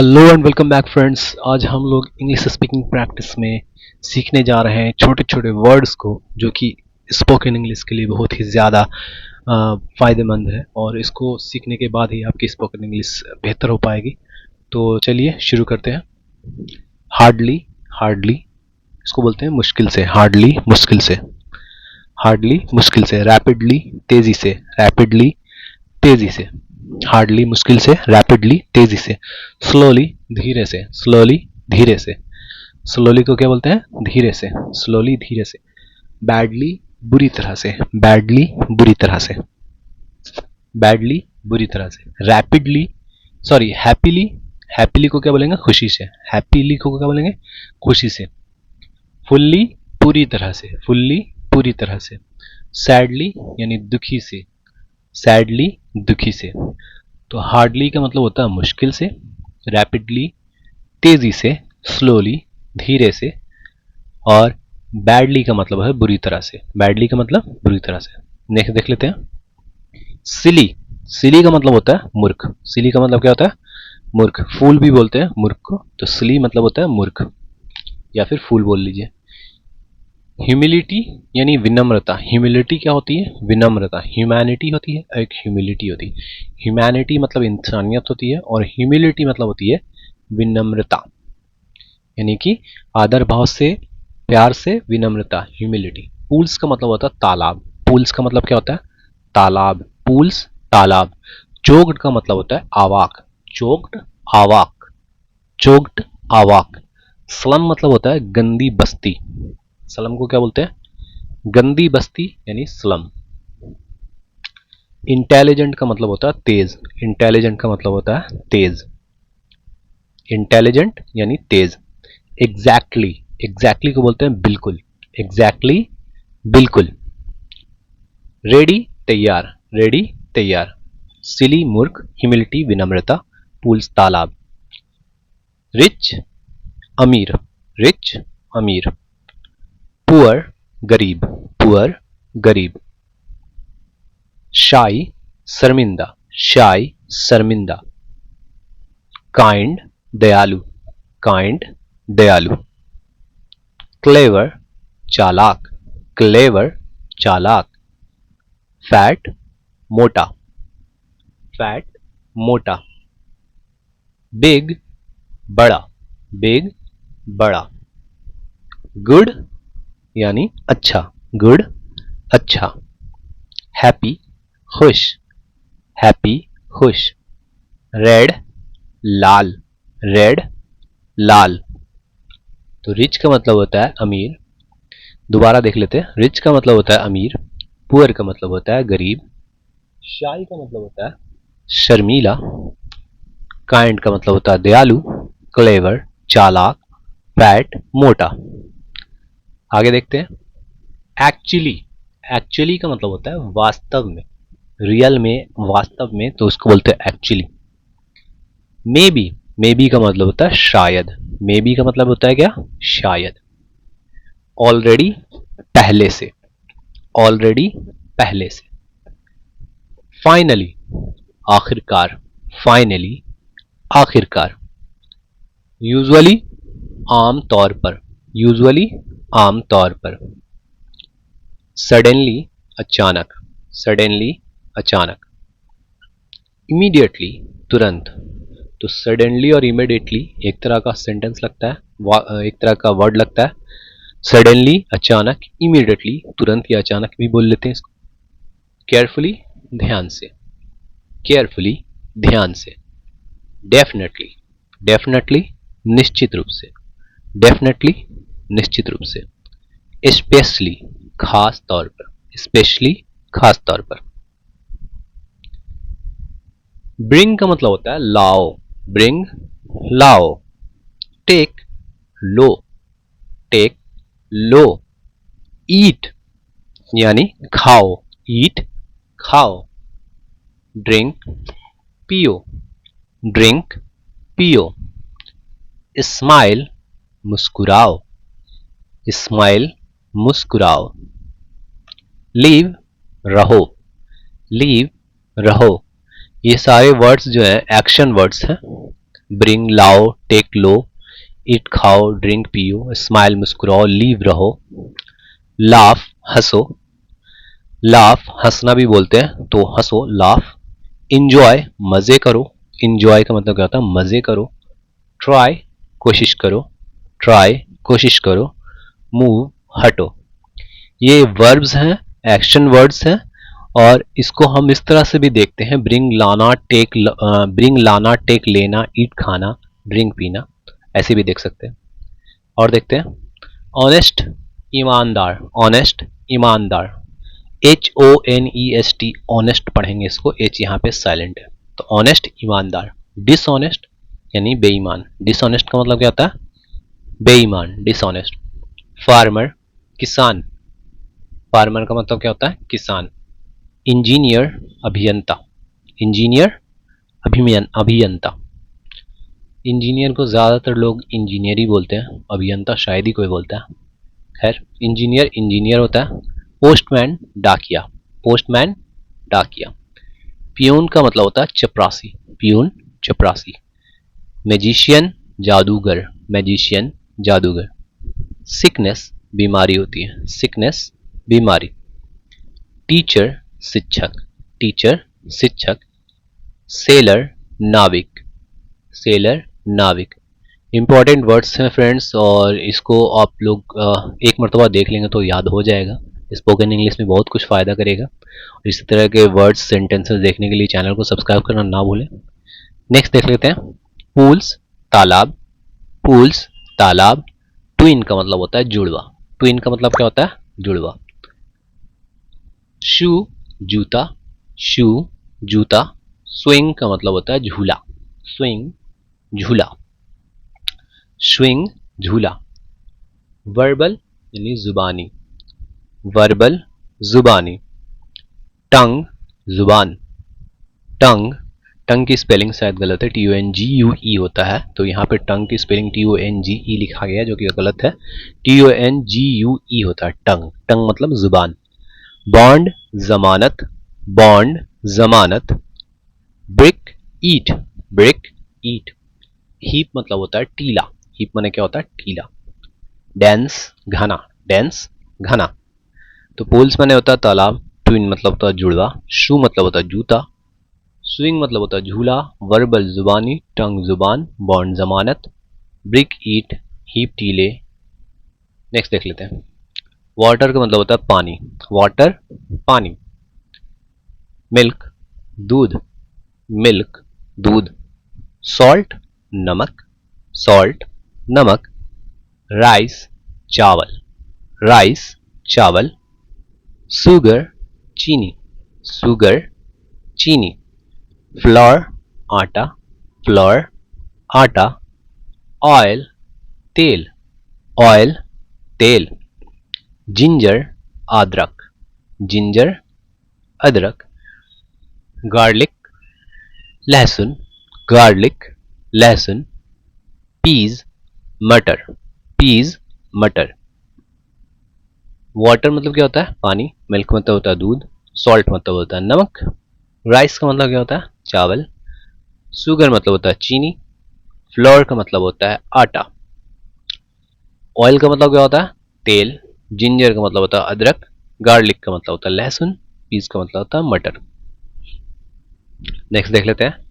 Hello and welcome back friends. आज हम लोग इंग्लिश स्पीकिंग प्रैक्टिस में सीखने जा रहे हैं छोटे छोटे वर्ड्स को, जो कि स्पोकन इंग्लिश के लिए बहुत ही ज़्यादा फ़ायदेमंद है और इसको सीखने के बाद ही आपकी स्पोकन इंग्लिश बेहतर हो पाएगी। तो चलिए शुरू करते हैं। हार्डली, हार्डली इसको बोलते हैं मुश्किल से। हार्डली मुश्किल से, हार्डली मुश्किल से। रैपिडली तेज़ी से, रैपिडली तेज़ी से। हार्डली मुश्किल से, रैपिडली तेजी से। स्लोली धीरे से, स्लोली धीरे से। स्लोली को क्या बोलते हैं? धीरे से, स्लोली धीरे से। बैडली बुरी तरह से, बैडली बुरी तरह से, बैडली बुरी तरह से। रैपिडली सॉरी हैप्पीली, हैप्पीली को क्या बोलेंगे? खुशी से। हैप्पीली को क्या बोलेंगे? खुशी से। फुल्ली पूरी तरह से, फुल्ली पूरी तरह से। सैडली यानी दुखी से, सैडली दुखी से। तो हार्डली का मतलब होता है मुश्किल से, रैपिडली तेजी से, स्लोली धीरे से, और बैडली का मतलब है बुरी तरह से। बैडली का मतलब बुरी तरह से। नेक्स्ट देख लेते हैं। सिली, सिली का मतलब होता है मूर्ख। सिली का मतलब क्या होता है? मूर्ख। फूल भी बोलते हैं मूर्ख को, तो सिली मतलब होता है मूर्ख, या फिर फूल बोल लीजिए। ह्यूमिलिटी यानी विनम्रता। ह्यूमिलिटी क्या होती है? विनम्रता। ह्यूमैनिटी होती है, एक ह्यूमिलिटी होती है। ह्यूमैनिटी मतलब इंसानियत होती है, और ह्यूमिलिटी मतलब होती है विनम्रता, यानी कि आदर भाव से, प्यार से, विनम्रता, ह्यूमिलिटी। पूल्स का मतलब होता है तालाब। पूल्स का मतलब क्या होता है? तालाब। पूल्स तालाब। चोक्ड का मतलब होता है आवाक। चोक्ड आवाक, चोक्ड आवाक। स्लम मतलब होता है गंदी बस्ती। स्लम को क्या बोलते हैं? गंदी बस्ती यानी स्लम। इंटेलिजेंट का मतलब होता है तेज। इंटेलिजेंट का मतलब होता है तेज। इंटेलिजेंट यानी तेज। एग्जैक्टली, एग्जैक्टली को बोलते हैं बिल्कुल। एग्जैक्टली बिल्कुल। रेडी तैयार, रेडी तैयार। सिली मूर्ख, ह्यूमिलिटी विनम्रता, पूल्स तालाब। रिच अमीर, रिच अमीर। पुअर गरीब, पुअर गरीब। शाई शर्मिंदा, शाई शर्मिंदा। काइंड दयालु, काइंड दयालु। क्लेवर चालाक, क्लेवर चालाक। फैट मोटा, फैट मोटा। बिग बड़ा, बिग बड़ा। गुड यानी अच्छा, गुड अच्छा। हैप्पी खुश, हैप्पी खुश। रेड लाल, रेड लाल। तो रिच का मतलब होता है अमीर। दोबारा देख लेते हैं। रिच का मतलब होता है अमीर, पुअर का मतलब होता है गरीब, शाई का मतलब होता है शर्मीला, काइंड का मतलब होता है दयालु, क्लेवर चालाक, फैट मोटा। आगे देखते हैं। एक्चुअली, एक्चुअली का मतलब होता है वास्तव में, रियल में, वास्तव में, तो उसको बोलते हैं actually. May be, may be का मतलब होता है शायद। मे बी का मतलब होता है क्या? शायद। ऑलरेडी पहले से, ऑलरेडी पहले से। फाइनली आखिरकार, फाइनली आखिरकार। यूजुअली आम तौर पर, यूजुअली आम तौर पर। सडनली अचानक, सडनली अचानक। इमीडिएटली तुरंत। तो सडनली और इमीडिएटली एक तरह का सेंटेंस लगता है, एक तरह का वर्ड लगता है। सडनली अचानक, इमीडिएटली तुरंत या अचानक भी बोल लेते हैं इसको। केयरफुली ध्यान से, केयरफुली ध्यान से। डेफिनेटली, डेफिनेटली निश्चित रूप से, डेफिनेटली निश्चित रूप से। स्पेशली खास तौर पर, स्पेशली खास तौर पर। ब्रिंग का मतलब होता है लाओ, ब्रिंग लाओ। टेक लो, टेक लो। ईट यानी खाओ, ईट खाओ। ड्रिंक पियो, ड्रिंक पियो। Smile मुस्कुराओ, smile मुस्कुराओ। लीव रहो, लीव रहो। ये सारे वर्ड्स जो हैं एक्शन वर्ड्स हैं। ब्रिंग लाओ, टेक लो, ईट खाओ, ड्रिंक पियो, स्माइल मुस्कुराओ, लीव रहो, लाफ हंसो, लाफ हंसना भी बोलते हैं तो हंसो, लाफ, इंजॉय मजे करो, इंजॉय का मतलब क्या होता है मजे करो, ट्राई कोशिश करो, ट्राई कोशिश करो, मूव हटो। ये वर्ब्स हैं, एक्शन वर्ड्स हैं, और इसको हम इस तरह से भी देखते हैं, ब्रिंग लाना, टेक लेना, ईट खाना, ड्रिंक पीना, ऐसे भी देख सकते हैं। और देखते हैं ऑनेस्ट ईमानदार, ऑनेस्ट ईमानदार, HONEST ऑनेस्ट पढ़ेंगे इसको, एच यहाँ पे साइलेंट है, तो ऑनेस्ट ईमानदार। डिसऑनेस्ट यानी बेईमान, डिसऑनेस्ट का मतलब क्या होता है बेईमान, डिसऑनेस्ट। फार्मर किसान, फार्मर का मतलब क्या होता है किसान। इंजीनियर अभियंता, इंजीनियर अभियंता, इंजीनियर को ज़्यादातर लोग इंजीनियर ही बोलते हैं, अभियंता शायद ही कोई बोलता है। खैर इंजीनियर इंजीनियर होता है। पोस्टमैन डाकिया, पोस्टमैन डाकिया। पियून का मतलब होता है चपरासी, पियून चपरासी। मैजिशियन जादूगर, मैजिशियन जादूगर। सिकनेस बीमारी होती है, सिकनेस बीमारी। टीचर शिक्षक, टीचर शिक्षक। सेलर नाविक, सेलर नाविक। इंपॉर्टेंट वर्ड्स हैं फ्रेंड्स, और इसको आप लोग एक मरतबा देख लेंगे तो याद हो जाएगा, स्पोकन इंग्लिश में बहुत कुछ फ़ायदा करेगा। और इसी तरह के वर्ड्स सेंटेंसेस देखने के लिए चैनल को सब्सक्राइब करना ना भूलें। नेक्स्ट देख लेते हैं पूल्स तालाब, पूल्स तालाब। ट्विन का मतलब होता है जुड़वा, ट्विन का मतलब क्या होता है जुड़वा। शू जूता, शू जूता। स्विंग का मतलब होता है झूला, स्विंग झूला, स्विंग झूला। वर्बल यानी जुबानी, वर्बल जुबानी। टंग जुबान, टंग, टंग की स्पेलिंग शायद गलत है, TONGUE होता है, तो यहाँ पे टंग की स्पेलिंग TONGE लिखा गया है जो कि गलत है, TONGUE होता है टंग, टंग मतलब जुबान। बॉन्ड जमानत, बॉन्ड जमानत। ब्रिक ईट, ब्रिक ईट। हीप मतलब होता है टीला, हीप माने क्या होता है टीला। डेंस घना, डेंस घना। तो पूल्स माने होता है तालाब, ट्विन मतलब होता है जुड़वा, शू मतलब होता है जूता, स्विंग मतलब होता है झूला, वर्बल जुबानी, टंग जुबान, बॉन्ड जमानत, ब्रिक ईट, हीप टीले। नेक्स्ट देख लेते हैं वाटर का मतलब होता है पानी, वाटर पानी। मिल्क दूध, मिल्क दूध। सॉल्ट नमक, सॉल्ट नमक। राइस चावल, राइस चावल। शुगर चीनी, शुगर चीनी। फ्लोर आटा, फ्लोर आटा। ऑयल तेल, ऑयल तेल। जिंजर अदरक, जिंजर अदरक। गार्लिक लहसुन, गार्लिक लहसुन। पीज मटर, पीज मटर। वाटर मतलब क्या होता है पानी, मिल्क मतलब होता है दूध, सॉल्ट मतलब होता है नमक, राइस का मतलब क्या होता है चावल, शुगर मतलब होता है चीनी, फ्लोर का मतलब होता है आटा। ऑयल का मतलब क्या होता है तेल, जिंजर का मतलब होता है अदरक, गार्लिक का मतलब होता है लहसुन, पीस का मतलब होता है मटर। नेक्स्ट देख लेते हैं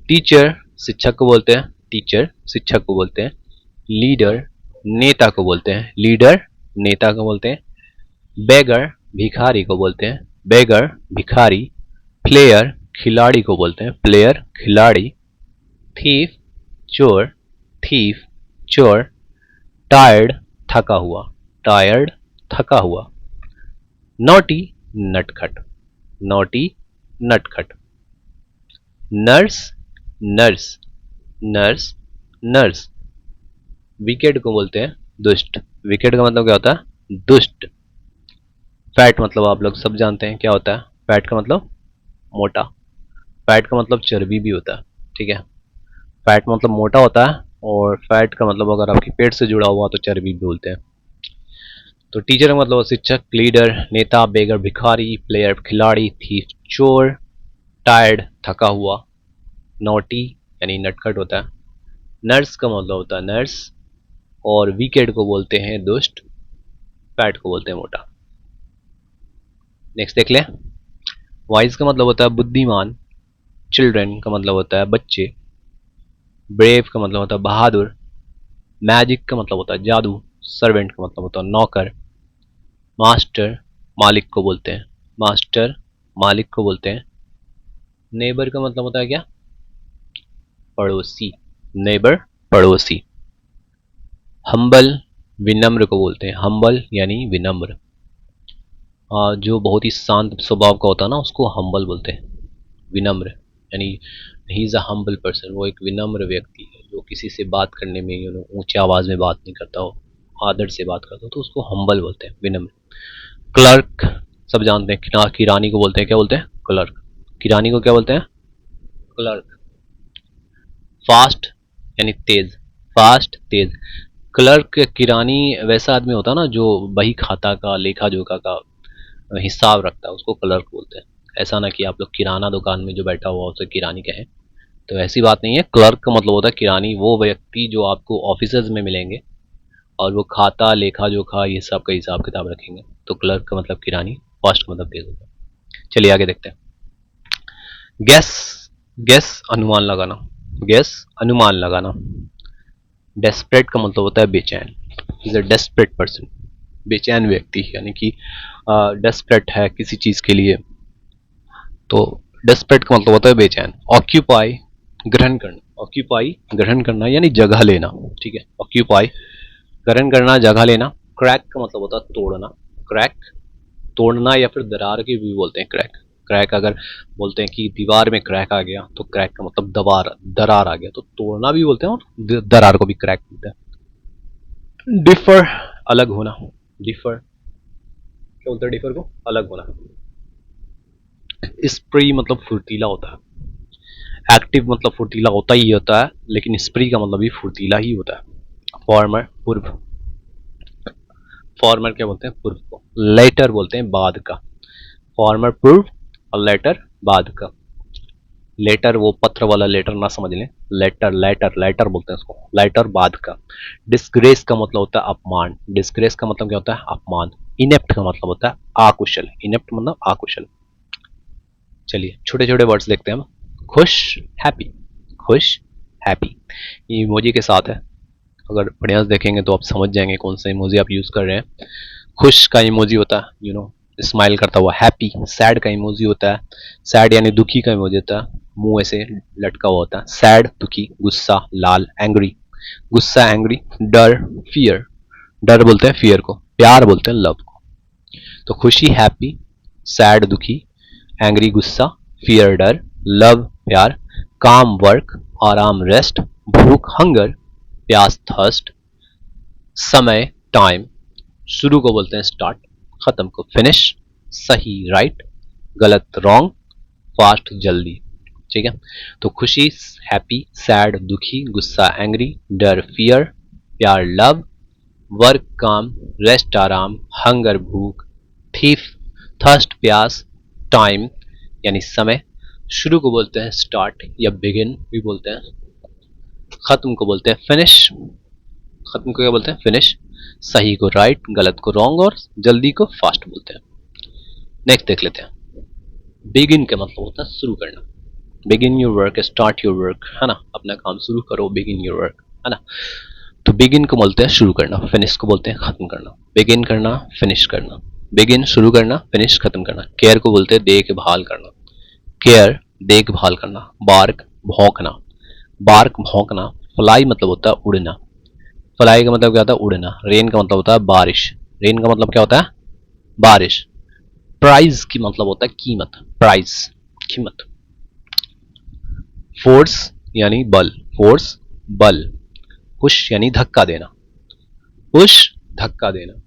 टीचर शिक्षक को बोलते हैं, टीचर शिक्षक को बोलते हैं। लीडर नेता को बोलते हैं, लीडर नेता को बोलते हैं। बेगर भिखारी को बोलते हैं, बेगर भिखारी। प्लेयर खिलाड़ी को बोलते हैं, प्लेयर खिलाड़ी। थीफ चोर, थीफ चोर। टायर्ड थका हुआ, टायर्ड थका हुआ। नोटी नटखट, नोटी नटखट। Nurse nurse, nurse nurse. Wicket को बोलते हैं दुष्ट, विकेट का मतलब क्या होता है दुष्ट। फैट मतलब आप लोग सब जानते हैं क्या होता है, फैट का मतलब मोटा, फैट का मतलब चर्बी भी होता है, ठीक है। फैट मतलब मोटा होता है, और फैट का मतलब अगर आपके पेट से जुड़ा हुआ तो चर्बी भी बोलते हैं। तो टीचर का मतलब शिक्षक, लीडर नेता, बेगर भिखारी, प्लेयर खिलाड़ी, थीफ चोर, टायर्ड थका हुआ, नोटी यानी नटखट होता है, नर्स का मतलब होता है नर्स, और वीकेड को बोलते हैं दुष्ट, फैट को बोलते हैं मोटा। नेक्स्ट देख लें। वाइज का मतलब होता है बुद्धिमान, चिल्ड्रन का मतलब होता है बच्चे, ब्रेव का मतलब होता है बहादुर, मैजिक का मतलब होता है जादू, सर्वेंट का मतलब होता है नौकर, मास्टर मालिक को बोलते हैं, मास्टर मालिक को बोलते हैं, नेबर का मतलब होता है क्या, पड़ोसी, नेबर पड़ोसी, हम्बल विनम्र को बोलते हैं, हम्बल यानी विनम्र। जो बहुत ही शांत स्वभाव का होता है ना उसको हम्बल बोलते हैं, विनम्र यानी he is a humble person, वो एक विनम्र व्यक्ति है जो किसी से बात करने में ऊंची आवाज में बात नहीं करता हो, आदर से बात करता हो, तो उसको हम्बल बोलते हैं, विनम्र। क्लर्क सब जानते हैं, किरानी को बोलते हैं क्या बोलते हैं, क्लर्क। किरानी को क्या बोलते हैं, क्लर्क। फास्ट यानी तेज, फास्ट तेज। क्लर्क किरानी वैसा आदमी होता है ना जो बही खाता का लेखा जोखा का हिसाब रखता है, उसको क्लर्क बोलते हैं। ऐसा ना कि आप लोग किराना दुकान में जो बैठा हुआ उसे किरानी कहें, तो ऐसी बात नहीं है। क्लर्क का मतलब होता है किरानी, वो व्यक्ति जो आपको ऑफिसेज में मिलेंगे और वो खाता लेखा जोखा ये सब का हिसाब किताब रखेंगे, तो क्लर्क का मतलब किरानी, फास्ट का मतलब तेज होता है। चलिए आगे देखते हैं। गैस, गैस अनुमान लगाना, गैस अनुमान लगाना। डेस्परेट का मतलब होता है बेचैन, इज अ डेस्परेट पर्सन, बेचैन व्यक्ति यानी कि डेस्परेट है किसी चीज के लिए, तो डेस्परेट का मतलब होता है बेचैन। ऑक्यूपाई ग्रहण करना, ऑक्यूपाई ग्रहण करना यानी जगह लेना, ठीक है, ऑक्यूपाई ग्रहण करना जगह लेना। क्रैक का मतलब होता है तोड़ना, क्रैक तोड़ना, या फिर दरार की भी बोलते हैं क्रैक। क्रैक अगर बोलते हैं कि दीवार में क्रैक आ गया तो क्रैक का मतलब दवार दरार आ गया, तो तोड़ना भी बोलते हैं और दरार को भी क्रैक बोलते हैं। डिफर अलग होना, डिफर क्या बोलते हैं, डिफर को अलग होना। स्प्री मतलब फुर्तीला होता है, एक्टिव मतलब फुर्तीला होता ही होता है, लेकिन स्प्री का मतलब भी फुर्तीला ही होता है। फॉर्मर पूर्व, फॉर्मर क्या बोलते हैं, पूर्व को। लेटर बोलते हैं बाद का, फॉर्मर पूर्व और लेटर बाद का। लेटर वो पत्र वाला लेटर ना समझ लें, लेटर लेटर लेटर बोलते हैं उसको, लेटर बाद का। डिस्ग्रेस का मतलब होता है अपमान, डिस्ग्रेस का मतलब क्या होता है, अपमान। इनेप्ट का मतलब होता है आकुशल, इनेप्ट मतलब आकुशल। चलिए छोटे छोटे वर्ड्स देखते हैं हम। खुश हैप्पी, खुश हैप्पी, ये इमोजी के साथ है, अगर बढ़िया से देखेंगे तो आप समझ जाएंगे कौन सा इमोजी आप यूज कर रहे हैं। खुश का इमोजी होता है स्माइल करता हुआ हैप्पी। सैड का इमोजी होता है, सैड यानी दुखी का इमोजी होता है, मुंह ऐसे लटका हुआ होता है, सैड दुखी। गुस्सा लाल एंग्री, गुस्सा एंग्री। डर फियर, डर बोलते हैं फियर को, प्यार बोलते हैं लव को। तो खुशी हैप्पी, सैड दुखी, एंग्री गुस्सा, फियर डर, लव प्यार, काम वर्क, आराम रेस्ट, भूख हंगर, प्यास थर्स्ट, समय टाइम, शुरू को बोलते हैं स्टार्ट, खत्म को फिनिश, सही राइट, गलत रॉन्ग, फास्ट जल्दी, ठीक है। तो खुशी हैप्पी, सैड दुखी, गुस्सा एंग्री, डर फियर, प्यार लव, वर्क काम, रेस्ट आराम, हंगर भूख, थीफ थर्स्ट प्यास, टाइम यानी समय, शुरू को बोलते हैं स्टार्ट या बिगिन भी बोलते हैं, खत्म को बोलते हैं फिनिश, खत्म को क्या बोलते हैं फिनिश, सही को राइट, गलत को रॉन्ग और जल्दी को फास्ट बोलते हैं। नेक्स्ट देख लेते हैं। बिगिन का मतलब होता है शुरू करना, begin your work, start your work, है ना, अपना काम शुरू करो, बिगिन योर वर्क, है ना। तो बिगिन को बोलते हैं शुरू करना, फिनिश को बोलते हैं खत्म करना। बिगिन करना फिनिश करना, बिगिन शुरू करना, फिनिश खत्म करना। केयर को बोलते हैं देखभाल करना, केयर देखभाल करना। बार्क भौंकना, बार्क भौंकना। फ्लाई मतलब होता है उड़ना, फ्लाई का मतलब क्या होता है उड़ना। रेन का मतलब होता है बारिश, रेन का मतलब क्या होता है बारिश। प्राइज की मतलब होता है कीमत, प्राइस कीमत। फोर्स यानी बल, फोर्स बल। पुश यानी धक्का देना, पुश धक्का देना।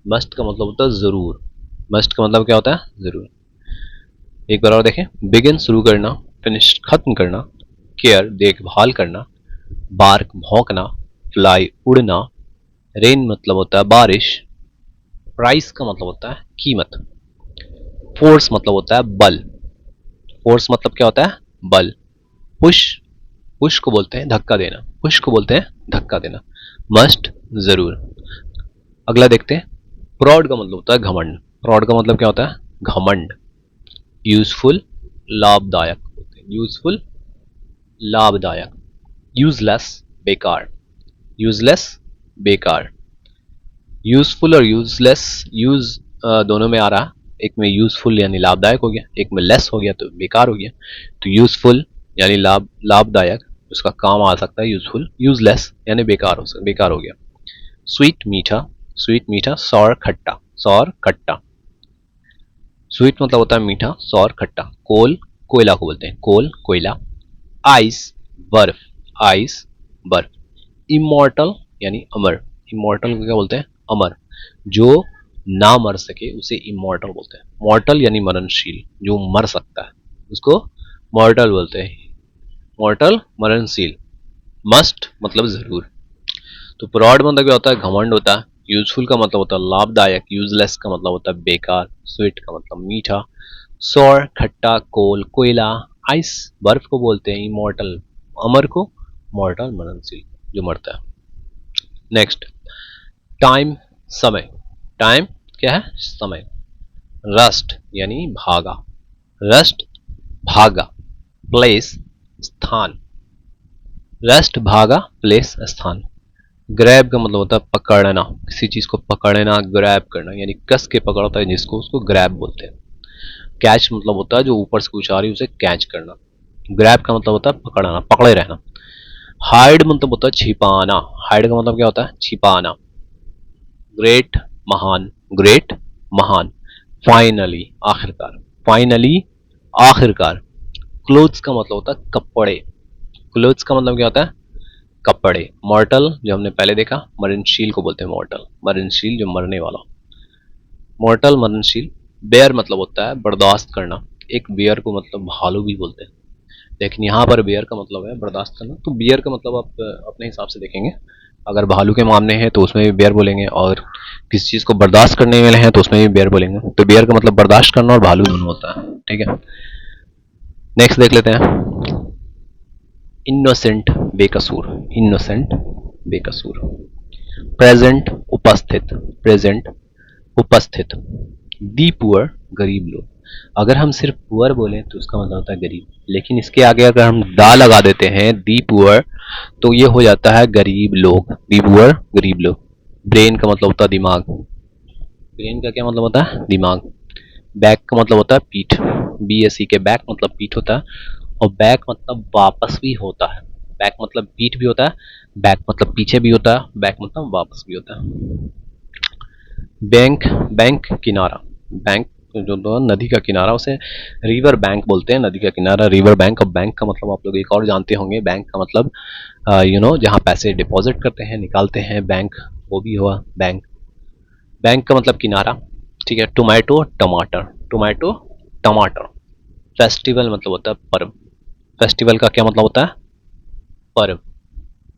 मस्ट का मतलब होता है जरूर, मस्ट का मतलब क्या होता है जरूर। एक बार और देखें। बिगिन शुरू करना, फिनिश खत्म करना, केयर देखभाल करना, बार्क भौंकना, फ्लाई उड़ना, रेन मतलब होता है बारिश, प्राइस का मतलब होता है कीमत, फोर्स मतलब होता है बल, फोर्स मतलब क्या होता है बल, पुश पुश को बोलते हैं धक्का देना, पुश को बोलते हैं धक्का देना। मस्ट जरूर। अगला देखते हैं, प्रॉड का मतलब होता है घमंड। प्रॉड का मतलब क्या होता है? घमंड। यूजफुल लाभदायक होते हैं, यूजफुल लाभदायक। यूजलेस बेकार, यूजलेस बेकार। यूजफुल और यूजलेस, यूज दोनों में आ रहा है, एक में यूजफुल यानी लाभदायक हो गया, एक में लेस हो गया तो बेकार हो गया। तो यूजफुल यानी लाभदायक, उसका काम आ सकता है यूजफुल। यूजलेस यानी बेकार हो सकता, बेकार हो गया। स्वीट मीठा, स्वीट मीठा। सौर खट्टा, सौर खट्टा। स्वीट मतलब होता है मीठा, सौर खट्टा। कोल कोयला को बोलते हैं, कोल कोयला। आइस बर्फ, आइस बर्फ। इमोर्टल यानी अमर, इमोर्टल को क्या बोलते हैं? अमर। जो ना मर सके उसे इमोर्टल बोलते हैं। मॉर्टल यानी मरणशील, जो मर सकता है उसको मॉर्टल बोलते हैं, मॉर्टल मरणशील। मस्ट मतलब जरूर। तो प्रॉड मतलब क्या होता है? घमंड होता है। यूजफुल का मतलब होता है लाभदायक। यूजलेस का मतलब होता है बेकार। स्वीट का मतलब मीठा। सौर खट्टा, कोल कोयला। आइस बर्फ को बोलते हैं, इमोर्टल अमर को, मॉर्टल मरणशील जो मरता है। नेक्स्ट, टाइम समय। टाइम क्या है? समय। रस्ट यानी भागा, रस्ट भागा। प्लेस स्थान, रस्ट भागा प्लेस स्थान। ग्रैब का मतलब होता है पकड़ना, किसी चीज को पकड़ना, ग्रैब करना यानी कस के पकड़ता है जिसको, उसको ग्रैब बोलते हैं। कैच मतलब होता है जो ऊपर से कुछ आ रही है उसे कैच करना। ग्रैब का मतलब होता है पकड़ना, पकड़े रहना। हाइड मतलब होता है छिपाना, हाइड का मतलब क्या होता है? छिपाना। ग्रेट महान, ग्रेट महान। फाइनली आखिरकार, फाइनली आखिरकार। क्लोथ्स का मतलब होता है कपड़े, क्लोथ्स का मतलब क्या होता है? कपड़े। मॉर्टल जो हमने पहले देखा, मरणशील को बोलते हैं मॉर्टल, मरणशील जो मरने वाला। मॉर्टल मरणशील। बेयर मतलब होता है बर्दाश्त करना, एक बेयर को मतलब भालू भी बोलते हैं, लेकिन यहाँ पर बेयर का मतलब है बर्दाश्त करना। तो बियर का मतलब आप अपने हिसाब से देखेंगे, अगर भालू के मामले हैं तो उसमें भी बेयर बोलेंगे, और किसी चीज को बर्दाश्त करने वाले हैं तो उसमें भी बेयर बोलेंगे। तो बेयर का मतलब बर्दाश्त करना और भालू दोनों होता है, ठीक है। नेक्स्ट देख लेते हैं, इनोसेंट बेकसूर, इनोसेंट बेकसूर। प्रेजेंट उपस्थित, प्रेजेंट उपस्थित। दी पुअर गरीब लोग। अगर हम सिर्फ पुअर बोले तो उसका मतलब होता है गरीब, लेकिन इसके आगे अगर हम दा लगा देते हैं, दी पुअर, तो ये हो जाता है गरीब लोग, दी पुअर गरीब लोग। ब्रेन का मतलब होता है दिमाग, ब्रेन का क्या मतलब होता है? दिमाग। बैक का मतलब होता है पीठ, बी एस सी के बैक मतलब पीठ होता है, और बैक मतलब वापस भी होता है। बैक मतलब पीठ भी होता है, बैक मतलब पीछे भी होता है, बैक मतलब वापस भी होता है। बैंक, बैंक किनारा, बैंक जो तो नदी का किनारा, उसे रिवर बैंक बोलते हैं, नदी का किनारा रिवर बैंक। और बैंक का मतलब आप लोग एक और जानते होंगे, बैंक का मतलब जहाँ पैसे डिपॉजिट करते हैं, निकालते हैं, बैंक, वो भी हुआ बैंक। बैंक का मतलब किनारा, ठीक है। टोमेटो टमाटर, टोमेटो टमाटर। फेस्टिवल मतलब होता है पर्व, फेस्टिवल का क्या मतलब होता है? पर्व।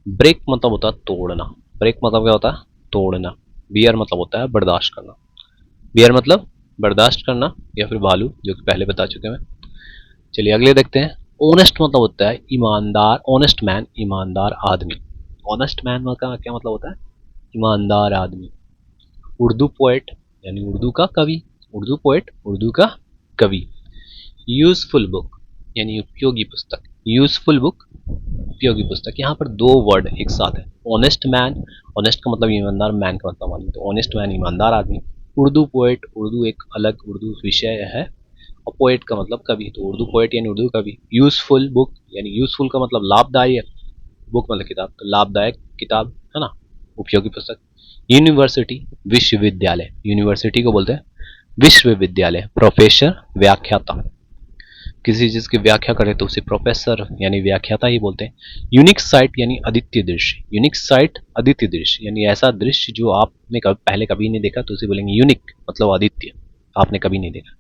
ब्रेक मतलब होता है तोड़ना, ब्रेक मतलब क्या होता है? तोड़ना। बियर मतलब होता है बर्दाश्त करना, बियर मतलब बर्दाश्त करना, या फिर भालू जो कि पहले बता चुके हैं। चलिए अगले देखते हैं, ऑनेस्ट मतलब होता है ईमानदार, ऑनेस्ट मैन ईमानदार आदमी। ऑनेस्ट मैन का क्या मतलब होता है? ईमानदार आदमी। उर्दू पोएट यानी उर्दू का कवि, उर्दू पोएट उर्दू का कवि। यूजफुल बुक यानी उपयोगी पुस्तक, यूजफुल बुक उपयोगी पुस्तक। यहाँ पर दो वर्ड एक साथ है, ऑनेस्ट मैन, ऑनेस्ट का मतलब ईमानदार, मैन का मतलब आदमी, तो ऑनेस्ट मैन ईमानदार आदमी। उर्दू पोएट, उर्दू एक अलग उर्दू विषय है, और पोएट का मतलब कवि, तो उर्दू पोएट यानी उर्दू कवि। यूजफुल बुक यानी यूजफुल का मतलब लाभदायक, बुक मतलब किताब, तो लाभदायक किताब है ना, उपयोगी पुस्तक। यूनिवर्सिटी विश्वविद्यालय, यूनिवर्सिटी को बोलते हैं विश्वविद्यालय। प्रोफेसर व्याख्याता, किसी चीज की व्याख्या करे तो उसे प्रोफेसर यानी व्याख्याता ही बोलते हैं। यूनिक साइट यानी अद्वितीय दृश्य, यूनिक साइट अद्वितीय दृश्य यानी ऐसा दृश्य जो आपने पहले कभी नहीं देखा, तो उसे बोलेंगे यूनिक, मतलब अद्वितीय, आपने कभी नहीं देखा।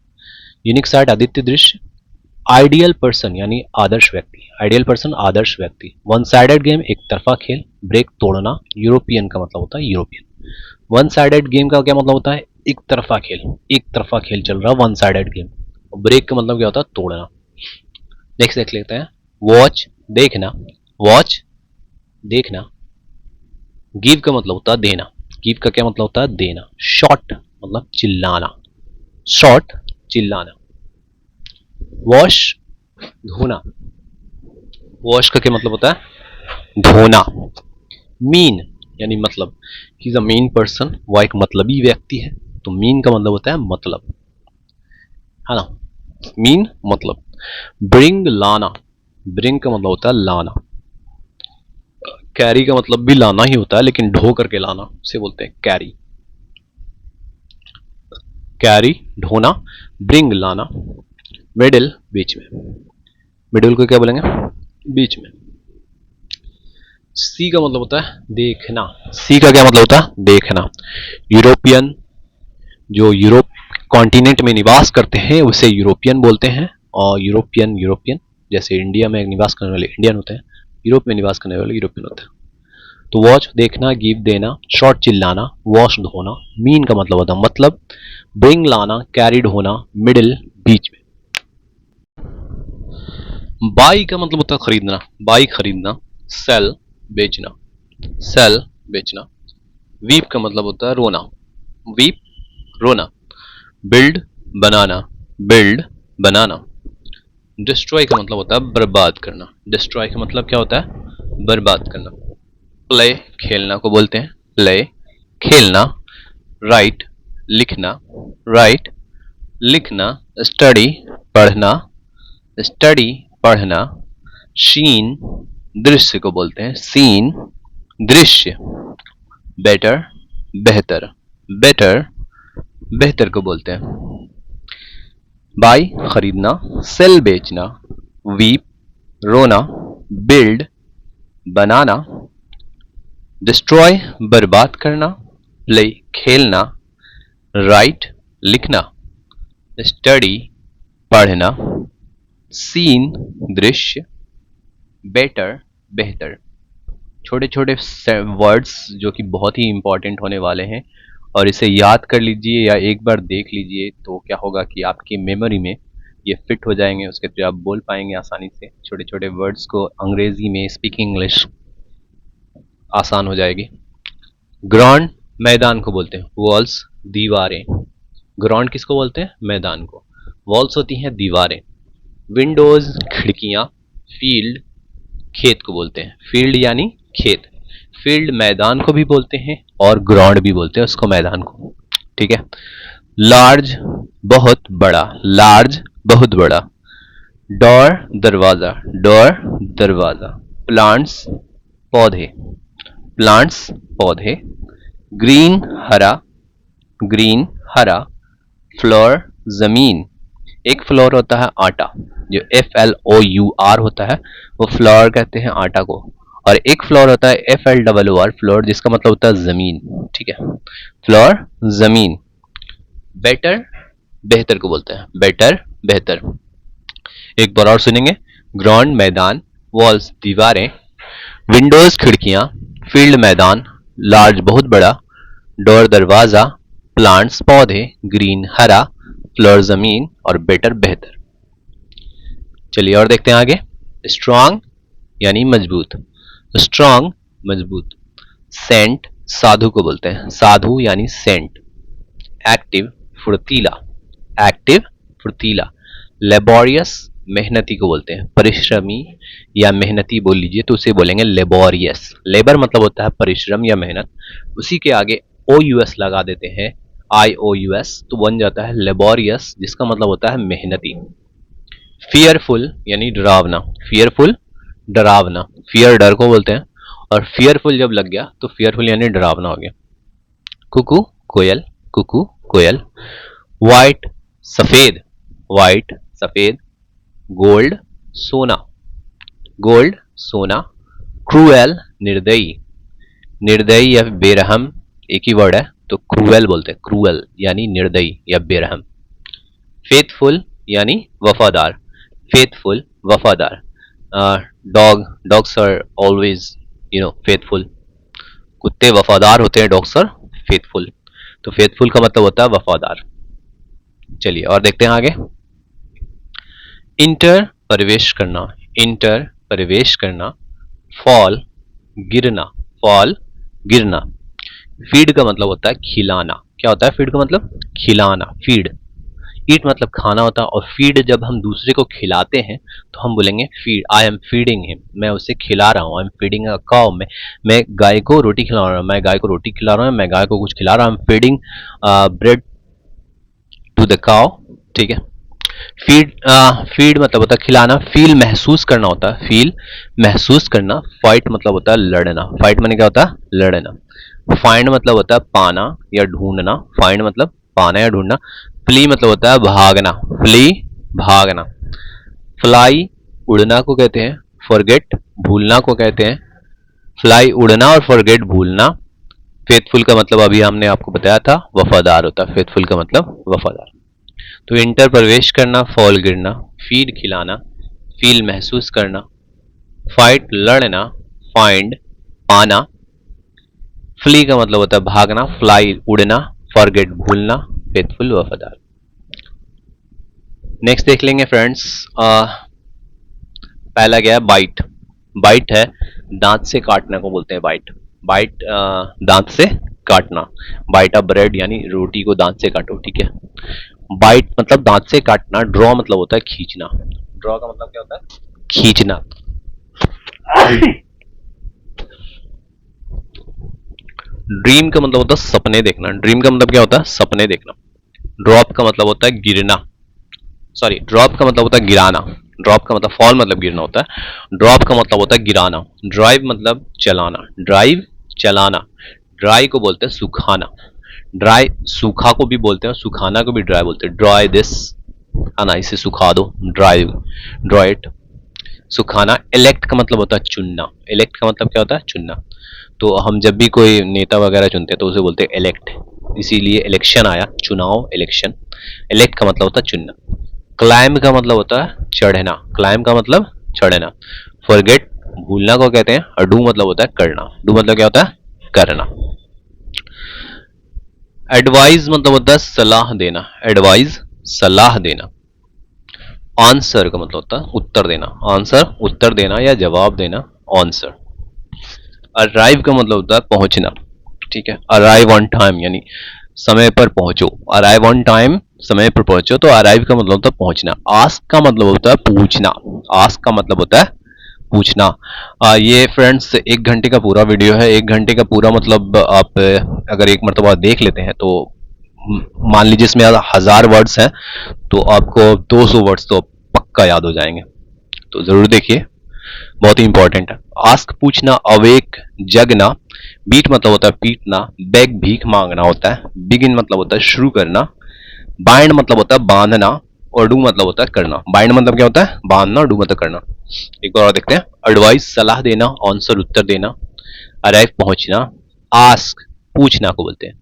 यूनिक साइट अद्वितीय दृश्य। आइडियल पर्सन यानी आदर्श व्यक्ति, आइडियल पर्सन आदर्श व्यक्ति। वन साइडेड गेम एक तरफा खेल, ब्रेक तोड़ना, यूरोपियन का मतलब होता है यूरोपियन। वन साइडेड गेम का क्या मतलब होता है? एक तरफा खेल, एक तरफा खेल चल रहा, वन साइडेड गेम। ब्रेक का मतलब क्या होता है? तोड़ना। नेक्स्ट देख लेते हैं, वॉच देखना, वॉच देखना, गिव का मतलब होता है देना, गिव का क्या मतलब होता है देना, शॉट मतलब चिल्लाना, शॉट चिल्लाना, वॉश धोना, वॉश का क्या मतलब होता है धोना, मीन यानी मतलब, ही इज अ मीन पर्सन, वह एक मतलबी व्यक्ति है, तो मीन का मतलब होता है मतलब, है ना, मीन मतलब, ब्रिंग लाना, ब्रिंग का मतलब होता है लाना, कैरी का मतलब भी लाना ही होता है लेकिन ढो करके लाना उसे बोलते हैं कैरी, कैरी ढोना, ब्रिंग लाना, मिडिल बीच में, मिडिल को क्या बोलेंगे बीच में, सी का मतलब होता है देखना, सी का क्या मतलब होता है देखना, यूरोपियन, जो यूरोप कॉन्टिनेंट में निवास करते हैं उसे यूरोपियन बोलते हैं, और यूरोपियन यूरोपियन जैसे इंडिया में निवास करने वाले इंडियन होते हैं, यूरोप में निवास करने वाले यूरोपियन होते हैं। तो वॉच देखना, गिव देना, शॉर्ट चिल्लाना, वॉश धोना, मीन का मतलब होता है मतलब, ब्रिंग लाना, कैरिड होना, मिडिल बीच में। बाई का मतलब होता है खरीदना, बाई खरीदना, सेल बेचना, सेल बेचना, वीप का मतलब होता है रोना, वीप रोना, बिल्ड बनाना, बिल्ड बनाना, डिस्ट्रॉय का मतलब होता है बर्बाद करना, डिस्ट्रॉय का मतलब क्या होता है बर्बाद करना, प्ले खेलना को बोलते हैं प्ले खेलना, राइट लिखना, राइट लिखना, स्टडी पढ़ना, स्टडी पढ़ना, शीन दृश्य को बोलते हैं सीन दृश्य, बेटर बेहतर, बेटर बेहतर को बोलते हैं, बाय खरीदना, सेल बेचना, वीप रोना, बिल्ड बनाना, डिस्ट्रॉय बर्बाद करना, प्ले खेलना, राइट लिखना, स्टडी पढ़ना, सीन दृश्य, बेटर बेहतर। छोटे छोटे वर्ड्स जो कि बहुत ही इंपॉर्टेंट होने वाले हैं, और इसे याद कर लीजिए या एक बार देख लीजिए तो क्या होगा कि आपकी मेमोरी में ये फिट हो जाएंगे, उसके थ्रू आप बोल पाएंगे आसानी से, छोटे छोटे वर्ड्स को अंग्रेजी में स्पीकिंग इंग्लिश आसान हो जाएगी। ग्राउंड मैदान को बोलते हैं, वॉल्स दीवारें, ग्राउंड किसको बोलते हैं मैदान को, वॉल्स होती हैं दीवारें, विंडोज खिड़कियां, फील्ड खेत को बोलते हैं, फील्ड यानी खेत, फील्ड मैदान को भी बोलते हैं और ग्राउंड भी बोलते हैं उसको मैदान को, ठीक है। लार्ज बहुत बड़ा, लार्ज बहुत बड़ा, डोर दरवाजा, डोर दरवाजा, प्लांट्स पौधे, प्लांट्स पौधे, ग्रीन हरा, ग्रीन हरा, फ्लोर जमीन, एक फ्लोर होता है आटा, जो FLOUR होता है वो फ्लोर कहते हैं आटा को, और एक फ्लोर होता है FLOOR फ्लोर, जिसका मतलब होता है जमीन, ठीक है, फ्लोर जमीन, बेटर बेहतर को बोलते हैं, बेटर बेहतर। एक बार और सुनेंगे, ग्राउंड मैदान, वॉल्स दीवारें, विंडोज खिड़कियां, फील्ड मैदान, लार्ज बहुत बड़ा, डोर दरवाजा, प्लांट्स पौधे, ग्रीन हरा, फ्लोर जमीन, और बेटर बेहतर। चलिए और देखते हैं आगे, स्ट्रांग यानी मजबूत, स्ट्रांग मजबूत, सेंट साधु को बोलते हैं, साधु यानी सेंट, एक्टिव फुर्तीला, एक्टिव फुर्तीला, लेबोरियस मेहनती को बोलते हैं, परिश्रमी या मेहनती बोल लीजिए तो उसे बोलेंगे लेबोरियस, लेबर मतलब होता है परिश्रम या मेहनत, उसी के आगे OUS लगा देते हैं, IOUS, तो बन जाता है लेबोरियस, जिसका मतलब होता है मेहनती। फियरफुल यानी डरावना, फियरफुल डरावना, फियर डर को बोलते हैं, और फियरफुल जब लग गया तो फियरफुल यानी डरावना हो गया। कुकू कोयल, कुकू कोयल, वाइट सफेद, वाइट सफेद, गोल्ड सोना, गोल्ड सोना, क्रूएल निर्दयी, निर्दयी या बेरहम एक ही वर्ड है तो क्रूएल बोलते हैं, क्रूएल यानी निर्दयी या बेरहम। फेथफुल यानी वफादार, फेथफुल वफादार, डॉग्स आर ऑलवेज फेथफुल, कुत्ते वफादार होते हैं, डॉग्स आर फेथफुल, तो फेथफुल का मतलब होता है वफादार। चलिए और देखते हैं आगे, इंटर प्रवेश करना, इंटर प्रवेश करना, फॉल गिरना, फॉल गिरना। फीड का मतलब होता है खिलाना। क्या होता है फीड का मतलब? खिलाना, फीड। ईट मतलब खाना होता है, और फीड जब हम दूसरे को खिलाते हैं तो हम बोलेंगे feed, I am feeding him, मैं उसे खिला रहा हूँ। I am feeding a cow, मैं गाय को रोटी खिला रहा हूँ, मैं गाय को रोटी खिला रहा हूँ, मैं गाय को कुछ खिला रहा हूँ। I am feeding bread to the cow. ठीक है। फीड, फीड मतलब होता है खिलाना। फील महसूस करना होता है, फील महसूस करना। फाइट मतलब होता है लड़ना, फाइट माने क्या होता है? लड़ना। फाइंड मतलब होता है पाना या ढूंढना, फाइंड मतलब पाना या ढूंढना। फ्ली मतलब होता है भागना, फ्ली भागना। फ्लाई उड़ना को कहते हैं, फॉरगेट भूलना को कहते हैं। फ्लाई उड़ना और फॉरगेट भूलना। फेथफुल का मतलब अभी हमने आपको बताया था, वफादार होता है। फेथफुल का मतलब वफादार। तो इंटर प्रवेश करना, फॉल गिरना, फीड खिलाना, फील महसूस करना, फाइट लड़ना, फाइंड पाना, फ्ली का मतलब होता है भागना, फ्लाई उड़ना, फॉरगेट भूलना, फेथफुल वफादार। नेक्स्ट देख लेंगे फ्रेंड्स। पहला क्या है? बाइट। बाइट है दांत से काटना को बोलते हैं बाइट। बाइट दांत से काटना। बाइट ऑफ ब्रेड यानी रोटी को दांत से काटो। ठीक है। बाइट मतलब दांत से काटना। ड्रॉ मतलब होता है खींचना। ड्रॉ का मतलब क्या होता है? खींचना। ड्रीम का मतलब होता है सपने देखना। ड्रीम का मतलब क्या होता है? सपने देखना। ड्रॉप का मतलब होता है गिरना, सॉरी, ड्रॉप का मतलब होता है गिराना। ड्रॉप का मतलब फॉल मतलब गिरना होता है। ड्रॉप का मतलब होता है गिराना। ड्राइव मतलब चलाना, ड्राइव चलाना। ड्राई को बोलते हैं सुखाना। ड्राई सूखा को भी बोलते हैं, सुखाना को भी ड्राई बोलते हैं। ड्राई दिस, है ना, इसे सुखा दो, ड्राइव, ड्राई इट, सुखाना। इलेक्ट का मतलब होता है चुनना। इलेक्ट का मतलब क्या होता है? चुनना। तो हम जब भी कोई नेता वगैरह चुनते हैं तो उसे बोलते हैं इलेक्ट, इसीलिए इलेक्शन आया, चुनाव, इलेक्शन। इलेक्ट का मतलब होता है चुनना। क्लाइम का मतलब होता है चढ़ना। क्लाइम का मतलब चढ़ना। फॉरगेट भूलना को कहते हैं, और डू मतलब होता है करना। डू मतलब क्या होता है? करना। एडवाइज मतलब होता है सलाह देना। एडवाइज सलाह देना। आंसर का मतलब होता है उत्तर देना। आंसर उत्तर देना या जवाब देना, आंसर। अराइव का मतलब होता है पहुंचना। ठीक है। अराइव ऑन टाइम यानी समय पर पहुंचो। अराइव ऑन टाइम समय पर पहुंचो। तो अराइव का मतलब होता है पहुंचना। आस्क का मतलब होता है पूछना। आस्क का मतलब होता है पूछना। ये फ्रेंड्स 1 घंटे का पूरा वीडियो है। 1 घंटे का पूरा मतलब आप अगर एक मरतबा देख लेते हैं तो मान लीजिए इसमें 1000 वर्ड्स हैं तो आपको 200 वर्ड्स तो पक्का याद हो जाएंगे। तो जरूर देखिए, बहुत ही इंपॉर्टेंट है। आस्क पूछना, अवेक जगना, बीट मतलब होता है पीटना, बेग भीख मांगना होता है, बिगिन मतलब होता है शुरू करना, बाइंड मतलब होता है बांधना, और डू मतलब होता है करना। बाइंड मतलब क्या होता है? बांधना, और डू मतलब करना। एक बार और देखते हैं। एडवाइस सलाह देना, आंसर उत्तर देना, अराइव पहुंचना, आस्क पूछना को बोलते हैं,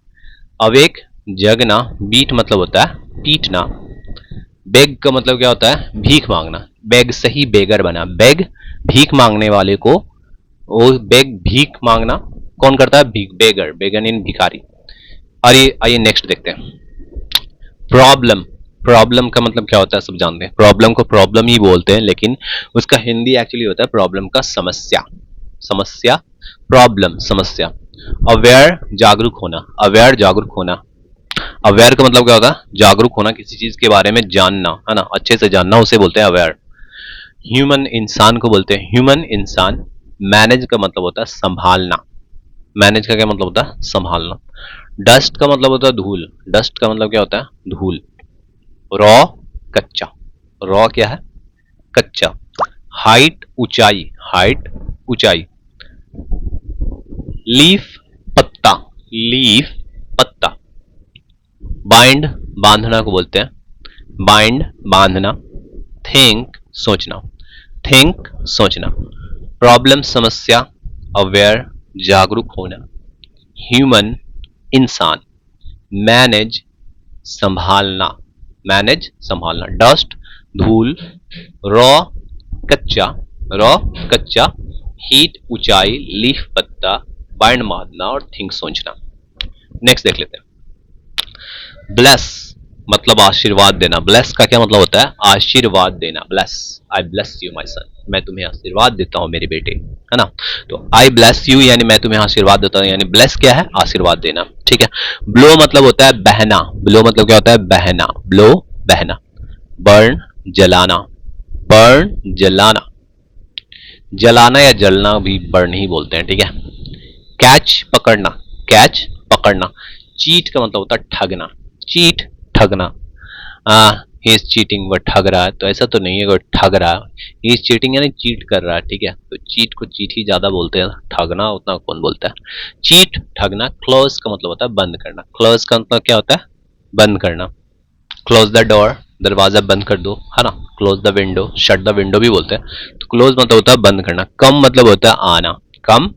अवेक जगना, बीट मतलब होता है पीटना, बेग का मतलब क्या होता है? भीख मांगना। बेग सही बेगर बना। बेग भीख मांगने वाले को, वो बेग भीख मांगना कौन करता है? भीख, बेगर, बेगर इन भिखारी। और ये आइए नेक्स्ट देखते हैं। प्रॉब्लम। प्रॉब्लम का मतलब क्या होता है? सब जानते हैं। प्रॉब्लम को प्रॉब्लम ही बोलते हैं, लेकिन उसका हिंदी एक्चुअली होता है प्रॉब्लम का समस्या। समस्या, प्रॉब्लम, समस्या। अवेयर जागरूक होना। अवेयर जागरूक होना। अवेयर का मतलब क्या होता है? जागरूक होना, किसी चीज के बारे में जानना, है ना, अच्छे से जानना, उसे बोलते हैं अवेयर। ह्यूमन इंसान को बोलते हैं ह्यूमन इंसान। मैनेज का मतलब होता है संभालना। मैनेज का क्या मतलब होता है? संभालना। डस्ट का मतलब होता है धूल। डस्ट का मतलब क्या होता है? धूल। रॉ कच्चा। रॉ क्या है? कच्चा। हाइट ऊंचाई। हाइट ऊंचाई। लीफ पत्ता। लीफ पत्ता। बाइंड बांधना को बोलते हैं बाइंड बांधना। थिंक सोचना। थिंक सोचना। प्रॉब्लम समस्या, अवेयर जागरूक होना, ह्यूमन इंसान, मैनेज संभालना। मैनेज संभालना। डस्ट धूल, रॉ कच्चा, रॉ कच्चा, हीट ऊंचाई, लीफ पत्ता, बाइंड बांधना, और थिंक सोचना। नेक्स्ट देख लेते हैं। ब्लेस। मतलब आशीर्वाद देना। ब्लेस का क्या मतलब होता है? आशीर्वाद देना। Bless, I bless you my son, मैं तुम्हें आशीर्वाद देता हूँ मेरे बेटे, है ना। तो आई ब्लेस यू यानी मैं तुम्हें आशीर्वाद देता हूँ, यानी ब्लेस क्या है? आशीर्वाद देना, ठीक है। ब्लो मतलब होता है बहना। ब्लो मतलब क्या होता है? बहना। ब्लो, बहना। बर्न, जलाना। बर्न, जलाना। जलाना या जलना भी बर्न ही बोलते हैं, ठीक है। कैच, पकड़ना। कैच, पकड़ना। चीट का मतलब होता है ठगना। चीट, ठगना। ही इज चीटिंग, वह ठग रहा है, तो ऐसा तो नहीं है वो ठग रहा है। ही इज चीटिंग यानी चीट कर रहा है, ठीक है। तो चीट को चीट ही ज्यादा बोलते हैं, ठगना उतना कौन बोलता है। चीट, ठगना। क्लोज का मतलब होता है बंद करना। क्लोज का मतलब क्या होता है? बंद करना। क्लोज द डोर, दरवाजा बंद कर दो, है ना। Close the window, shut the window भी बोलते हैं। तो क्लोज मतलब होता है बंद करना। कम मतलब होता है आना। कम,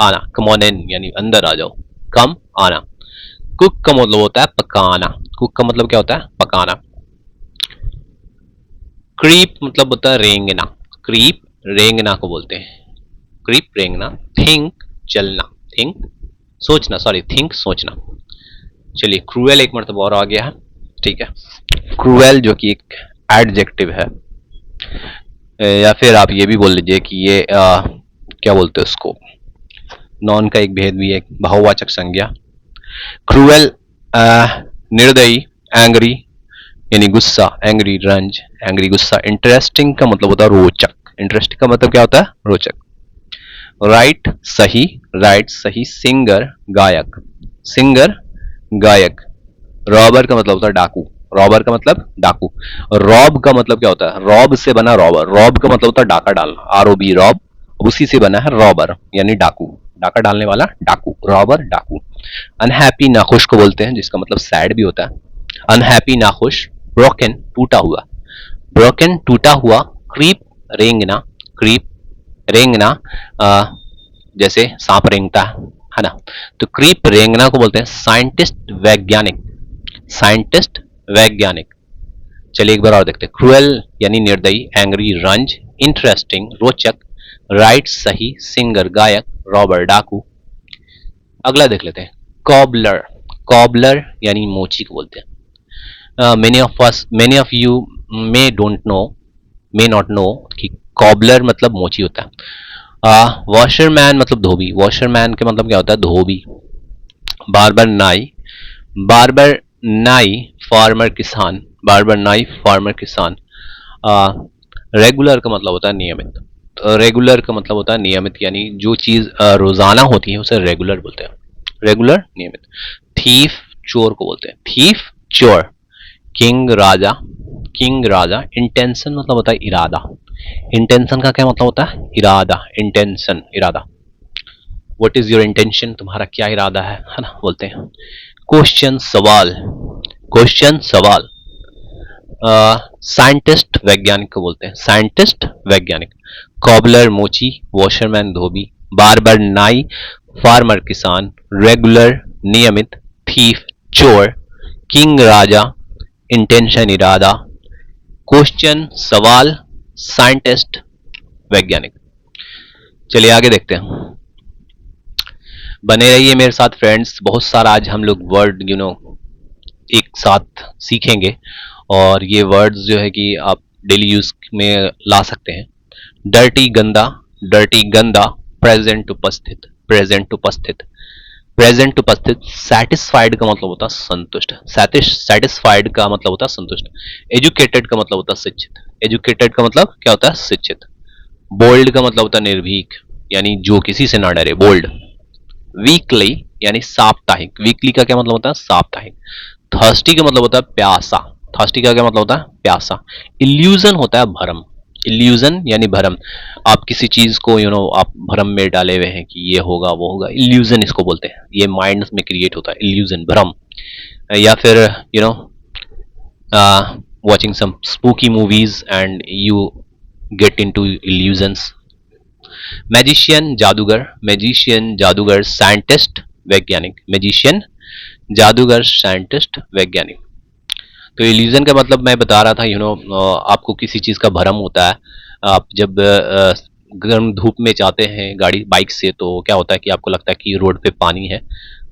आना। कम ऑन इन यानी अंदर आ जाओ। कम, आना। कुक का मतलब होता है पकाना। कुक का मतलब क्या होता है? पकाना। क्रीप मतलब होता है रेंगना। क्रीप, रेंगना को बोलते हैं। क्रीप, रेंगना। थिंक, चलना। थिंक, सोचना, सॉरी थिंक, सोचना। चलिए क्रूएल एक मरतबा और आ गया है, ठीक है। क्रूएल जो कि एक एडजेक्टिव है, या फिर आप ये भी बोल लीजिए कि ये क्या बोलते हैं उसको, नॉन का एक भेद भी है, एक बहुवाचक संज्ञा। क्रूएल, निर्दयी, एंग्री यानी गुस्सा, एंग्री, रंज, एंग्री, गुस्सा। इंटरेस्टिंग का मतलब होता है रोचक। इंटरेस्टिंग का मतलब क्या होता है? रोचक। राइट, सही। राइट, सही। सिंगर, गायक। सिंगर, गायक। रॉबर का मतलब होता है डाकू। रॉबर का मतलब डाकू। रॉब का मतलब क्या होता है? रॉब से बना रॉबर। रॉब का मतलब होता है डाका डालना, आर ओ बी, रॉब। उसी से बना है रॉबर यानी डाकू। डाका डालने वाला डाकू, रॉबर, डाकू। अनहैप्पी, नाखुश को बोलते हैं, जिसका मतलब सैड भी होता है। अनहैप्पी, नाखुश। ब्रोकन, टूटा हुआ। ब्रोकन, टूटा हुआ। क्रीप, रेंगना। क्रीप, रेंगना। आ, जैसे सांप रेंगता है ना। तो क्रीप, रेंगना को बोलते हैं साइंटिस्ट, वैज्ञानिक। साइंटिस्ट, वैज्ञानिक। चलिए एक बार और देखते हैं। क्रूएल यानी निर्दयी, एंग्री, रंज, इंटरेस्टिंग, रोचक, राइट, सही, सिंगर, गायक, रॉबर, डाकू। अगला देख लेते हैं। कॉबलर। कॉबलर यानी मोची को बोलते हैं। Many of you may don't know, may not know कि कॉबलर मतलब मोची होता है। वॉशरमैन मतलब धोबी। वॉशरमैन के मतलब क्या होता है? धोबी। बार्बर, नाई। बार्बर, नाई। फार्मर, किसान। बार्बर, नाई, फार्मर, किसान। रेगुलर का मतलब होता है नियमित। रेगुलर का मतलब होता है नियमित, यानी जो चीज रोजाना होती है उसे रेगुलर बोलते हैं। रेगुलर, नियमित। थीफ, चोर को बोलते हैं। थीफ, चोर। किंग, राजा। किंग, राजा। इंटेंशन मतलब होता है इरादा। इंटेंशन का क्या मतलब होता है? इरादा। इंटेंशन, इरादा। व्हाट इज योर इंटेंशन, तुम्हारा क्या इरादा है ना, बोलते हैं। क्वेश्चन, सवाल। क्वेश्चन, सवाल। साइंटिस्ट, वैज्ञानिक को बोलते हैं। साइंटिस्ट, वैज्ञानिक। कॉबलर, मोची। वॉशरमैन, धोबी। बार्बर, नाई। फार्मर, किसान। रेगुलर, नियमित। थीफ, चोर। किंग, राजा। इंटेंशन, इरादा। क्वेश्चन, सवाल। साइंटिस्ट, वैज्ञानिक। चलिए आगे देखते हैं। बने रहिए मेरे साथ फ्रेंड्स, बहुत सारा आज हम लोग वर्ड एक साथ सीखेंगे, और ये वर्ड्स जो है कि आप डेली यूज में ला सकते हैं। डर्टी, गंदा। डर्टी, गंदा। प्रेजेंट, उपस्थित। प्रेजेंट, उपस्थित। प्रेजेंट, उपस्थित। सेटिस्फाइड का मतलब होता है संतुष्ट। सेटिस्फाइड का मतलब होता है संतुष्ट। एजुकेटेड का मतलब होता है शिक्षित। एजुकेटेड का मतलब क्या होता है? शिक्षित। बोल्ड का मतलब होता है निर्भीक, यानी जो किसी से ना डरे, बोल्ड। वीकली यानी साप्ताहिक। वीकली का क्या मतलब होता है? साप्ताहिक। थर्स्टी का मतलब होता है प्यासा। थर्स्टी का क्या मतलब होता है? प्यासा। इल्यूजन होता है भ्रम। इल्यूजन यानी भ्रम। आप किसी चीज को आप भ्रम में डाले हुए हैं कि ये होगा वो होगा, इल्यूजन इसको बोलते हैं। ये माइंड में क्रिएट होता है इल्यूजन, भ्रम। या फिर watching some spooky movies and you get into illusions. Magician, जादूगर। मैजिशियन, जादूगर। साइंटिस्ट, वैज्ञानिक। मैजिशियन, जादूगर, साइंटिस्ट, वैज्ञानिक। तो इल्यूजन का मतलब मैं बता रहा था, आपको किसी चीज का भ्रम होता है। आप जब गर्म धूप में जाते हैं गाड़ी बाइक से, तो क्या होता है कि आपको लगता है कि रोड पे पानी है,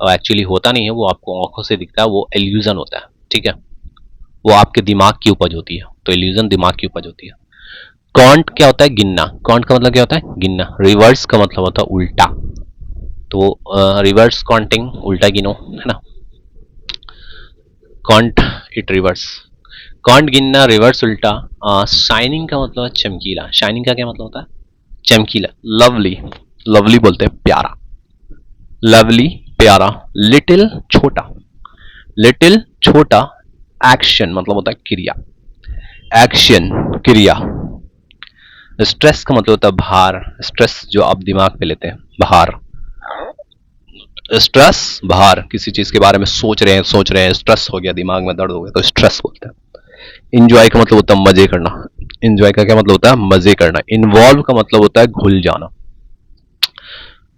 और एक्चुअली होता नहीं है, वो आपको आंखों से दिखता है, वो इल्यूजन होता है, ठीक है। वो आपके दिमाग की उपज होती है। तो इल्यूजन दिमाग की उपज होती है। कॉन्ट क्या होता है? गिनना। कॉन्ट का मतलब क्या होता है? गिनना। रिवर्स का मतलब होता है उल्टा। तो रिवर्स काउंटिंग, उल्टा गिनो, है ना। कॉन्ट इट रिवर्स, कॉन्ट गिनना, रिवर्स उल्टा। शाइनिंग का मतलब है चमकीला। शाइनिंग का क्या मतलब होता है? चमकीला। लवली, लवली बोलते हैं प्यारा, लवली प्यारा। लिटिल छोटा, लिटिल छोटा। एक्शन मतलब होता है क्रिया, एक्शन क्रिया। स्ट्रेस का मतलब होता है भार, स्ट्रेस जो आप दिमाग पे लेते हैं, भार। स्ट्रेस भार, किसी चीज के बारे में सोच रहे हैं, स्ट्रेस हो गया, दिमाग में दर्द हो गया, तो स्ट्रेस बोलते हैं। इंजॉय का मतलब होता है मजे करना। इंजॉय का क्या मतलब होता है? मजे करना। इन्वॉल्व का मतलब होता है घुल जाना।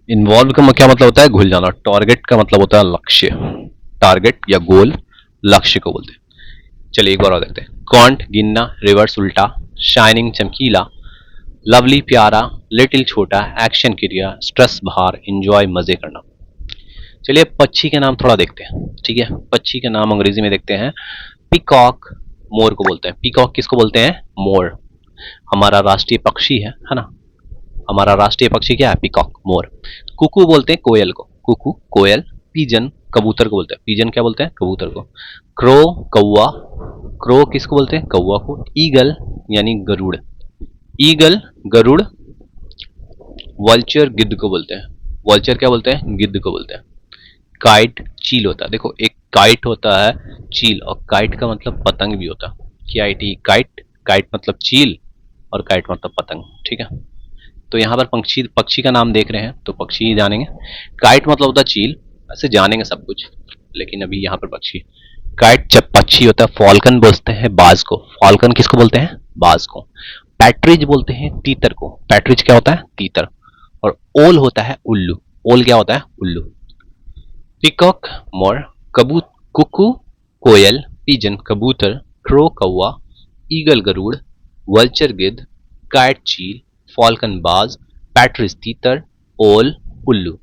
इन्वॉल्व का क्या मतलब होता है? घुल जाना। टारगेट का मतलब होता है लक्ष्य, टारगेट या गोल, लक्ष्य को बोलते हैं। चलिए एक बार और देखते हैं। कॉन्ट गिनना, रिवर्स उल्टा, शाइनिंग चमकीला, लवली प्यारा, लिटिल छोटा, एक्शन क्रिया, स्ट्रेस भार, इंजॉय मजे करना। चलिए पक्षी के नाम थोड़ा देखते हैं, ठीक है। पक्षी के नाम अंग्रेजी में देखते हैं। पीकॉक, मोर को बोलते हैं। पीकॉक किसको बोलते हैं? मोर। हमारा राष्ट्रीय पक्षी है ना। हमारा राष्ट्रीय पक्षी क्या है? पीकॉक, मोर। कुकू बोलते हैं कोयल को, कुकू कोयल। पीजन कबूतर को बोलते हैं। पीजन क्या बोलते हैं? कबूतर को। क्रो कौवा, क्रो किसको बोलते हैं? कौवा को। ईगल यानी गरुड़, ईगल गरुड़। वल्चर गिद्ध को बोलते हैं। वल्चर क्या बोलते हैं? गिद्ध को बोलते हैं। काइट चील होता है। देखो एक काइट होता है चील, और काइट का मतलब पतंग भी होता है। KIT काइट, काइट मतलब चील और काइट मतलब पतंग, ठीक है। तो यहाँ पर पक्षी, पक्षी का नाम देख रहे हैं तो पक्षी ही जानेंगे। काइट मतलब होता है चील, ऐसे जानेंगे सब कुछ, लेकिन अभी यहाँ पर पक्षी। काइट जब पक्षी होता है। फॉल्कन बोलते हैं बाज को। फॉल्कन किसको बोलते हैं? बाज को। पैट्रिज बोलते हैं तीतर को। पैट्रिज क्या होता है? तीतर। और ओल होता है उल्लू। ओल क्या होता है? उल्लू। पीकॉक मोर, कबूत कुकू कोयल, पिजन कबूतर, क्रो कौवा, ईगल गरुड़, वल्चर गिद्ध, काइट चील, फॉल्कन बाज, पैट्रिज तीतर, ओल उल्लू।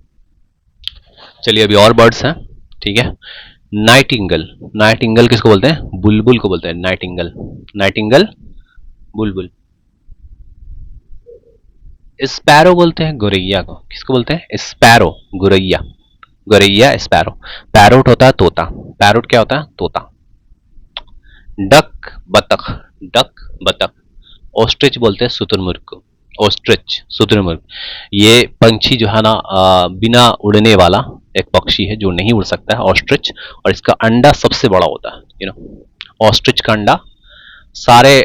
चलिए अभी और बर्ड्स हैं, ठीक है। नाइटिंगल, नाइटिंगल किसको बोलते हैं? बुलबुल को बोलते हैं नाइटिंगल। नाइटिंगल बुलबुल। स्पैरो बोलते हैं गौरैया को। किसको बोलते हैं? स्पैरो, गौरैया, गौरैया स्पैरो। पैरोट होता है तोता। पैरोट क्या होता है? तोता। डक बतख, डक बतख। ऑस्ट्रिच बोलते हैं शुतुरमुर्ग को। ऑस्ट्रिच शुतुरमुर्ग। ये पंछी जो है ना, बिना उड़ने वाला एक पक्षी है जो नहीं उड़ सकता है, ऑस्ट्रिच। और इसका अंडा सबसे बड़ा होता है, ऑस्ट्रिच का अंडा सारे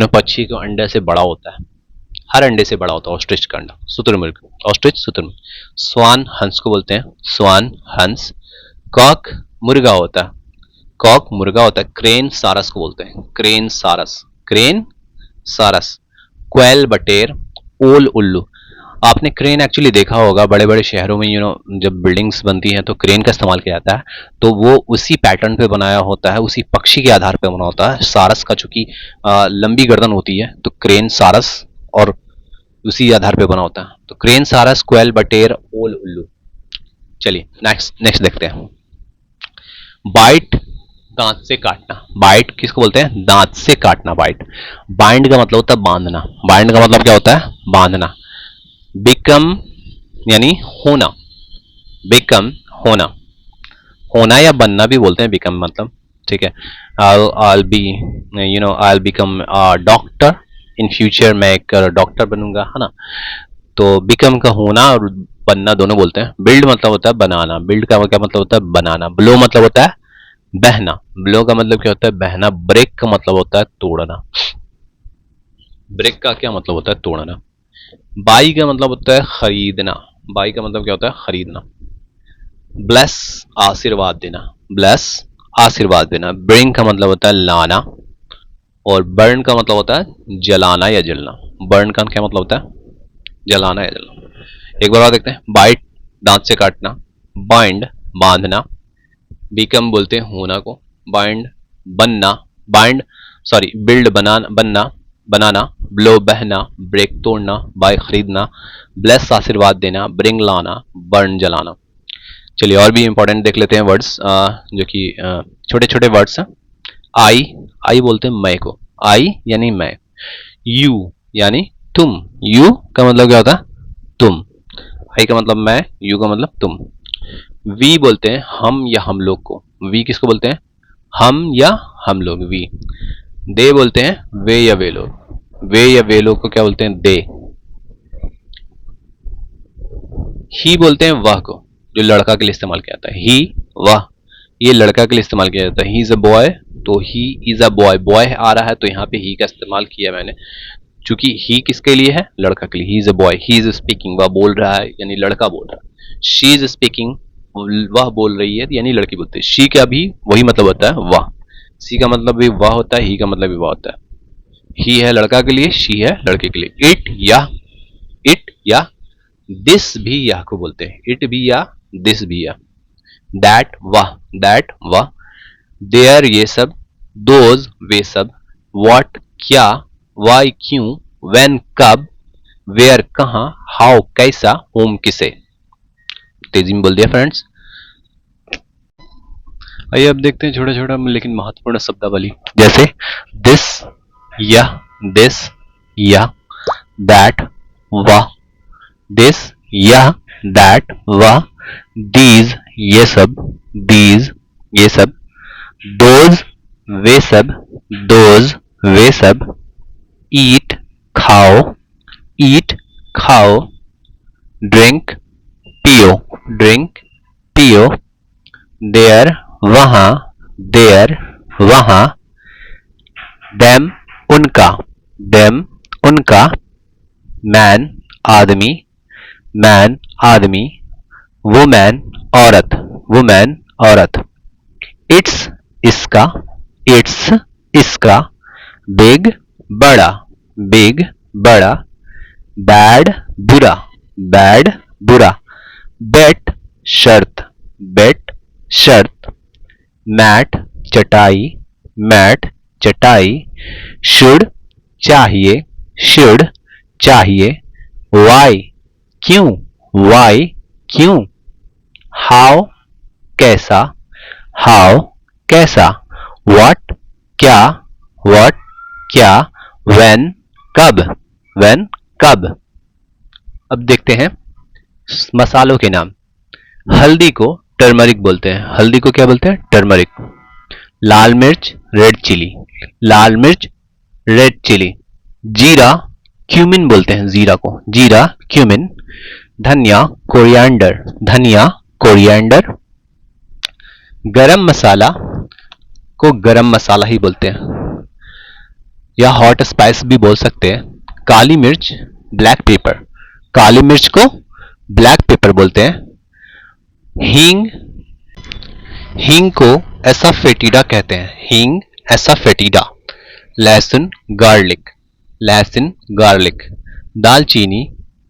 पक्षी के अंडे से बड़ा होता है। हर अंडे से बड़ा होता है ऑस्ट्रिच का अंडा। शुतुरमुर्ग, ऑस्ट्रिच शुतुरमुर्ग। स्वान हंस को बोलते हैं, स्वान हंस। कॉक मुर्गा होता है, कॉक मुर्गा होता है। क्रेन सारस को बोलते हैं, क्रेन सारस, क्रेन सारस। क्वेल बटेर, ओल उल्लू। आपने क्रेन एक्चुअली देखा होगा बड़े बड़े शहरों में, जब बिल्डिंग्स बनती हैं तो क्रेन का इस्तेमाल किया जाता है। तो वो उसी पैटर्न पे बनाया होता है, उसी पक्षी के आधार पे बना होता है। सारस का चूंकि लंबी गर्दन होती है तो क्रेन सारस, और उसी आधार पे बना होता है। तो क्रेन सारस, क्वेल बटेर, ओल उल्लू। चलिए नेक्स्ट नेक्स्ट देखते हैं। बाइट दांत से काटना। बाइट किसको बोलते हैं? दांत से काटना, बाइट। बाइंड का मतलब होता है बांधना। बाइंड का मतलब क्या होता है? बांधना। बिकम यानी होना, बिकम होना, होना या बनना भी बोलते हैं बिकम मतलब, ठीक है। I'll be I'll become doctor in future, मैं एक डॉक्टर बनूंगा, है ना। तो बिकम का होना और बनना दोनों बोलते हैं। बिल्ड मतलब होता है बनाना। बिल्ड का क्या मतलब होता है? बनाना। ब्लो मतलब होता है बहना। ब्लो का मतलब क्या होता है? बहना। ब्रेक का मतलब होता है तोड़ना। ब्रेक का क्या मतलब होता है? तोड़ना। बाई का मतलब होता है खरीदना। बाई का मतलब क्या होता है? खरीदना। ब्लेस आशीर्वाद देना, ब्लेस आशीर्वाद देना। ब्रिंग का मतलब होता है लाना। और बर्न का मतलब होता है जलाना या जलना। बर्न का क्या मतलब होता है? जलाना या जलना। एक बार और देखते हैं। बाइट दांत से काटना, बाइंड बांधना, बिकम बोलते हैं होना को, बाइंड बनना, बाइंड सॉरी बिल्ड बनना बनाना, ब्लो बहना, ब्रेक तोड़ना, बाय खरीदना, ब्लेस आशीर्वाद देना, ब्रिंग लाना, बर्न जलाना। चलिए और भी इंपॉर्टेंट देख लेते हैं वर्ड्स, जो कि छोटे छोटे वर्ड्स हैं। आई, आई बोलते हैं मैं को, आई यानी मैं। यू यानी तुम, यू का मतलब क्या होता है? तुम। आई का मतलब मैं, यू का मतलब तुम। वी बोलते हैं हम या हम लोग को, वी किसको बोलते हैं? हम या हम लोग, वी। दे बोलते हैं वे या वे लोग, वे या वे लोग को क्या बोलते हैं? दे। ही बोलते हैं वह को, जो लड़का के लिए इस्तेमाल किया जाता है। ही, वह, ये लड़का के लिए इस्तेमाल किया जाता है। ही इज अ बॉय, तो he is a boy, boy आ रहा है तो यहाँ पे ही का इस्तेमाल किया मैंने, क्योंकि ही किसके लिए है? लड़का के लिए। ही is a boy, he is speaking, वह बोल रहा है यानी लड़का बोल रहा है। शी इज स्पीकिंग, वह बोल रही है यानी लड़की बोलती है। शी का भी वही मतलब होता है, वह। सी का मतलब भी वह होता है, ही का मतलब भी वह होता है। ही है लड़का के लिए, शी है लड़के के लिए। इट या, इट या दिस भी यह को बोलते हैं, इट भी या दिस भी या। दैट, वह, दैट, वह। देयर, ये सब। दोज, वे सब। व्हाट, क्या। वाई, क्यों। व्हेन, कब। वेयर, कहां। हाउ, कैसा। होम, किसे। तेजी में बोल दिया फ्रेंड्स। आइए अब देखते हैं छोटा छोटा लेकिन महत्वपूर्ण शब्दावली, जैसे दिस, यह, दिस, यह। दैट, वह। दिस, यह, दैट, वह। दीज, ये सब। दीज, ये सब। दोज, वे सब। दोज, वे सब। ईट, खाओ। ईट, खाओ। ड्रिंक, पियो। ड्रिंक, पियो। देयर, वहां। देयर, वहां। देम, उनका। देम, उनका। मैन, आदमी। मैन, आदमी। वुमैन, औरत। वुमैन, औरत। इट्स, इसका। इट्स, इसका। बिग, बड़ा। बिग, बड़ा। बैड, बुरा। बैड, बुरा। बेट, शर्त। बेट, शर्त। मैट, चटाई। मैट, चटाई। शुड, चाहिए। शुड, चाहिए। वाई, क्यों। वाई, क्यों। हाउ, कैसा। हाउ, कैसा। व्हाट, क्या। व्हाट, क्या। व्हेन, कब। व्हेन, कब। अब देखते हैं मसालों के नाम। हल्दी को टर्मरिक बोलते हैं। हल्दी को क्या बोलते हैं? टर्मरिक। लाल मिर्च, रेड चिली। लाल मिर्च, रेड चिली। जीरा, क्यूमिन बोलते हैं जीरा को। जीरा, क्यूमिन। धनिया, कोरिएंडर। धनिया, कोरिएंडर। गरम मसाला को गरम मसाला ही बोलते हैं, या हॉट स्पाइस भी बोल सकते हैं। काली मिर्च, ब्लैक पेपर। काली मिर्च को ब्लैक पेपर बोलते हैं। हींग, हींग को एसाफेटिडा कहते हैं। हींग, एसाफेटिडा। लहसुन, गार्लिक। लहसुन, गार्लिक। दालचीनी,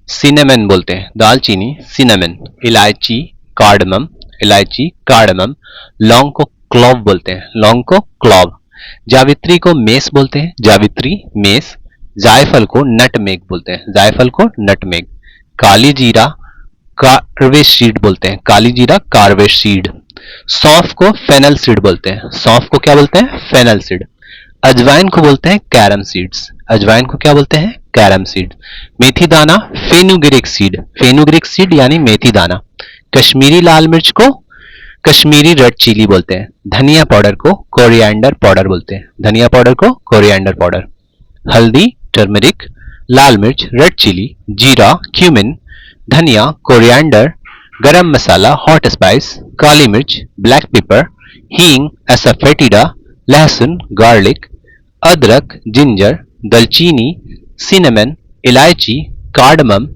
सिनेमन बोलते हैं। दालचीनी, सिनेमन। इलायची, कार्डमम। इलायची, कार्डमम। लौंग को क्लॉव बोलते हैं। लौंग को क्लॉव। जावित्री को मेस बोलते हैं। जावित्री, मेस। जायफल को नटमेग बोलते हैं। जायफल को नटमेग। काली जीरा, कार्वे सीड बोलते हैं। काली जीरा, कार्वे सीड। सौंफ को फेनल सीड बोलते हैं। सौंफ को क्या बोलते हैं? Fennel seed. अजवाइन को बोलते हैं कैरम सीड्स। अजवाइन को क्या बोलते हैं? Carom seed. मेथी दाना, फेनुग्रीक सीड। फेनुग्रीक सीड यानी मेथी दाना। कश्मीरी लाल मिर्च को कश्मीरी रेड चिली बोलते हैं। धनिया पाउडर को कोरिएंडर पाउडर बोलते हैं। धनिया पाउडर को कोरिएंडर पाउडर। हल्दी, टर्मरिक। लाल मिर्च, रेड चिली। जीरा, क्यूमिन। धनिया, कोरिएंडर। गरम मसाला, हॉट स्पाइस। काली मिर्च, ब्लैक पेपर। हींग, एसाफेटिडा। लहसुन, गार्लिक। अदरक, जिंजर। दलचीनी, सिनेमन। इलायची, कार्डमम।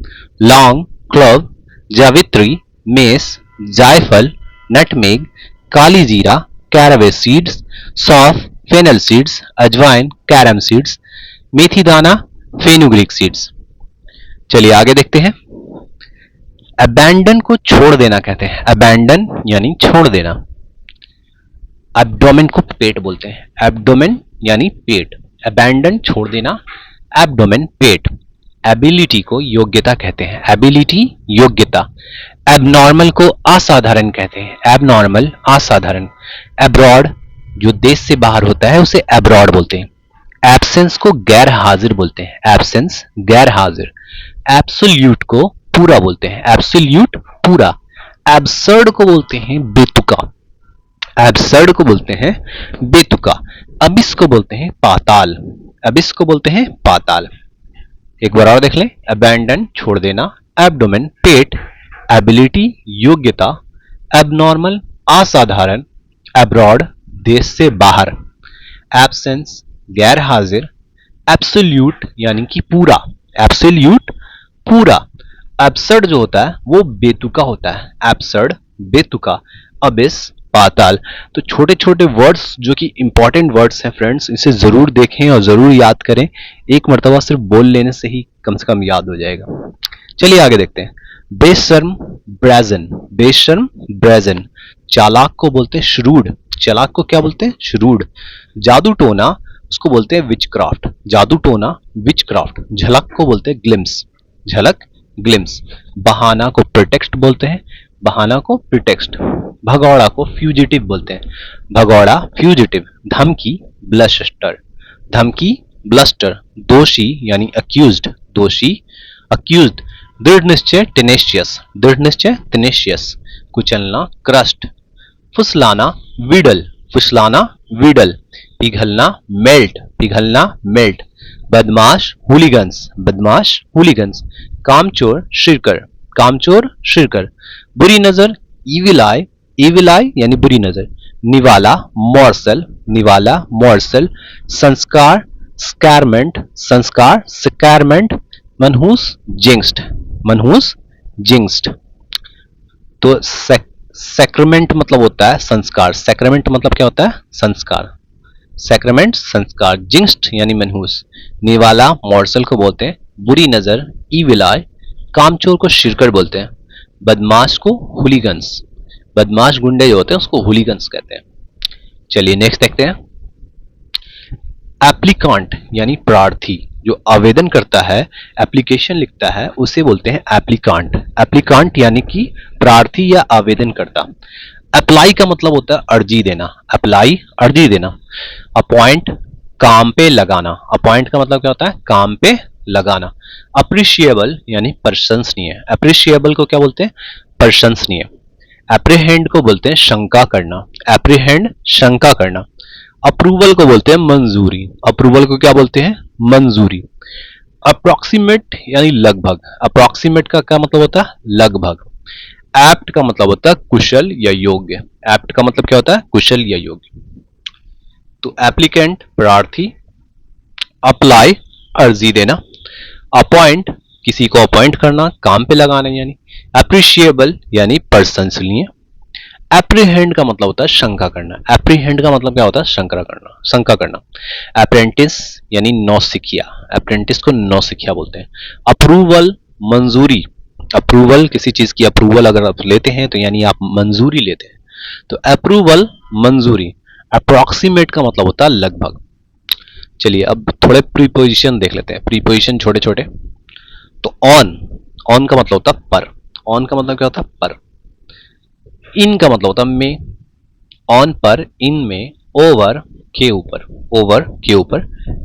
लौंग, क्लोव। जावित्री, मेस। जायफल, नटमेग। काली जीरा, कैरावे सीड्स। सौंफ, फेनल सीड्स। अजवाइन, कैरम सीड्स। मेथी दाना, फेनुग्रीक सीड्स। चलिए आगे देखते हैं। अबैंडन को छोड़ देना कहते हैं। अबैंडन यानी छोड़ देना। एब्डोमेन को पेट बोलते हैं। एब्डोमेन यानी पेट। अबैंडन, छोड़ देना। एब्डोमेन, पेट। एबिलिटी को योग्यता कहते हैं। एबिलिटी, योग्यता। एबनॉर्मल को असाधारण कहते हैं। एबनॉर्मल, असाधारण। एब्रॉड, जो देश से बाहर होता है उसे अब्रॉड बोलते हैं। एब्सेंस को गैर हाजिर बोलते हैं, एब्सेंस गैर हाजिर। एब्सोल्यूट को पूरा बोलते हैं, एब्सोल्यूट पूरा। एब्सर्ड को बोलते हैं बेतुका, एब्सर्ड को बोलते हैं बेतुका। अबिस को बोलते हैं पाताल, अबिस को बोलते हैं पाताल। एक बार और देख लें, अबैंडन छोड़ देना, एब्डोमेन पेट, एबिलिटी योग्यता, एबनॉर्मल असाधारण, अब्रॉड देश से बाहर, एब्सेंस गैर हाजिर, एब्सोल्यूट यानी कि पूरा, एब्सोल्यूट पूरा। एब्सर्ड जो होता है वो बेतुका होता है, एब्सर्ड बेतुका, अबिस पाताल। तो छोटे छोटे वर्ड्स जो कि इंपॉर्टेंट वर्ड्स हैं फ्रेंड्स, इसे जरूर देखें और जरूर याद करें। एक मर्तबा सिर्फ बोल लेने से ही कम से कम याद हो जाएगा। चलिए आगे देखते हैं। बेशर्म ब्रेजन, बेशर्म ब्रेजन। चालाक को बोलते हैं श्रूड, चालाक को क्या बोलते हैं? श्रूड। जादू टोना उसको बोलते हैं विचक्राफ्ट, जादू टोना विचक्राफ्ट। झलक को बोलते हैं ग्लिम्स, झलक ग्लिम्स। बहाना को प्रिटेक्स्ट बोलते हैं, बहाना को प्रिटेक्स्ट। भगौड़ा को फ्यूजिटिव बोलते हैं, भगौड़ा फ्यूजिटिव। धमकी ब्लस्टर, धमकी ब्लस्टर। दोषी यानी अक्यूज्ड, दोषी अक्यूज्ड। दृढ़ निश्चय टेनेशियस, दृढ़ निश्चय टेनेशियस। कुचलना क्रस्ट। फुसलाना विडल, फुसलाना विडल। पिघलना मेल्ट, पिघलना मेल्ट। बदमाश हुलिगन्स, बदमाश हुलिगन्स। कामचोर शिरकर, कामचोर शिरकर। बुरी नजर इविल आई, इविल आई यानी बुरी नजर। निवाला मॉर्सल, निवाला मॉर्सल। संस्कार स्कैरमेंट, संस्कार स्कैरमेंट। मनहूस जिंक्स्ड, मनहूस जिंक्स्ड। तो सैक्रामेंट मतलब होता है संस्कार, सैक्रामेंट मतलब क्या होता है? संस्कार, सैक्रामेंट संस्कार। जिंक्स्ड यानी मनहूस। निवाला मॉर्सल को बोलते हैं बुरी नजर, इविल आई। कामचोर को शिरकर बोलते हैं। बदमाश को हुलिगन्स, बदमाश गुंडे जो होते हैं उसको हुलिगन्स कहते हैं। चलिए नेक्स्ट देखते हैं। एप्लीकांट यानी प्रार्थी, जो आवेदन करता है, एप्लीकेशन लिखता है, उसे बोलते हैं एप्लीकांट। एप्लीकांट यानी कि प्रार्थी या आवेदन करता। अप्लाई का मतलब होता है अर्जी देना, अप्लाई अर्जी देना। अपॉइंट काम पे लगाना, अपॉइंट का मतलब क्या होता है? काम पे लगाना। अप्रिशिएबल यानी प्रशंसनीय, अप्रिशिएबल को क्या बोलते हैं? प्रशंसनीय। एप्रीहेंड को बोलते हैं शंका करना, एप्रीहेंड शंका करना। अप्रूवल को बोलते हैं मंजूरी, अप्रूवल को क्या बोलते हैं? मंजूरी। अप्रोक्सीमेट यानी लगभग, अप्रोक्सीमेट का क्या मतलब होता है? लगभग। एप्ट का मतलब होता है कुशल या योग्य, एप्ट का मतलब क्या होता है? कुशल या योग्य। तो एप्लीकेंट प्रार्थी, अप्लाई अर्जी देना, अपॉइंट किसी को अपॉइंट करना, काम पे लगाना यानी। अप्रिशिएबल यानी प्रशंसनीय। एप्रीहेंड का मतलब होता है शंका करना, एप्रीहेंड का मतलब क्या होता है? शंका करना, शंका करना। अप्रेंटिस यानी नौसिखिया, अप्रेंटिस को नौसिखिया बोलते हैं। अप्रूवल मंजूरी, अप्रूवल किसी चीज की अप्रूवल अगर आप लेते हैं तो यानी आप मंजूरी लेते हैं, तो अप्रूवल मंजूरी। अप्रोक्सीमेट का मतलब होता है लगभग। चलिए अब थोड़े प्रीपोजिशन देख लेते हैं, प्रीपोजिशन छोटे छोटे। तो ऑन, ऑन का मतलब होता है पर, ऑन का मतलब क्या होता है? पर। इन का मतलब होता है में, ऑन पर, इन में। ओवर के ऊपर, ओवर के ऊपर।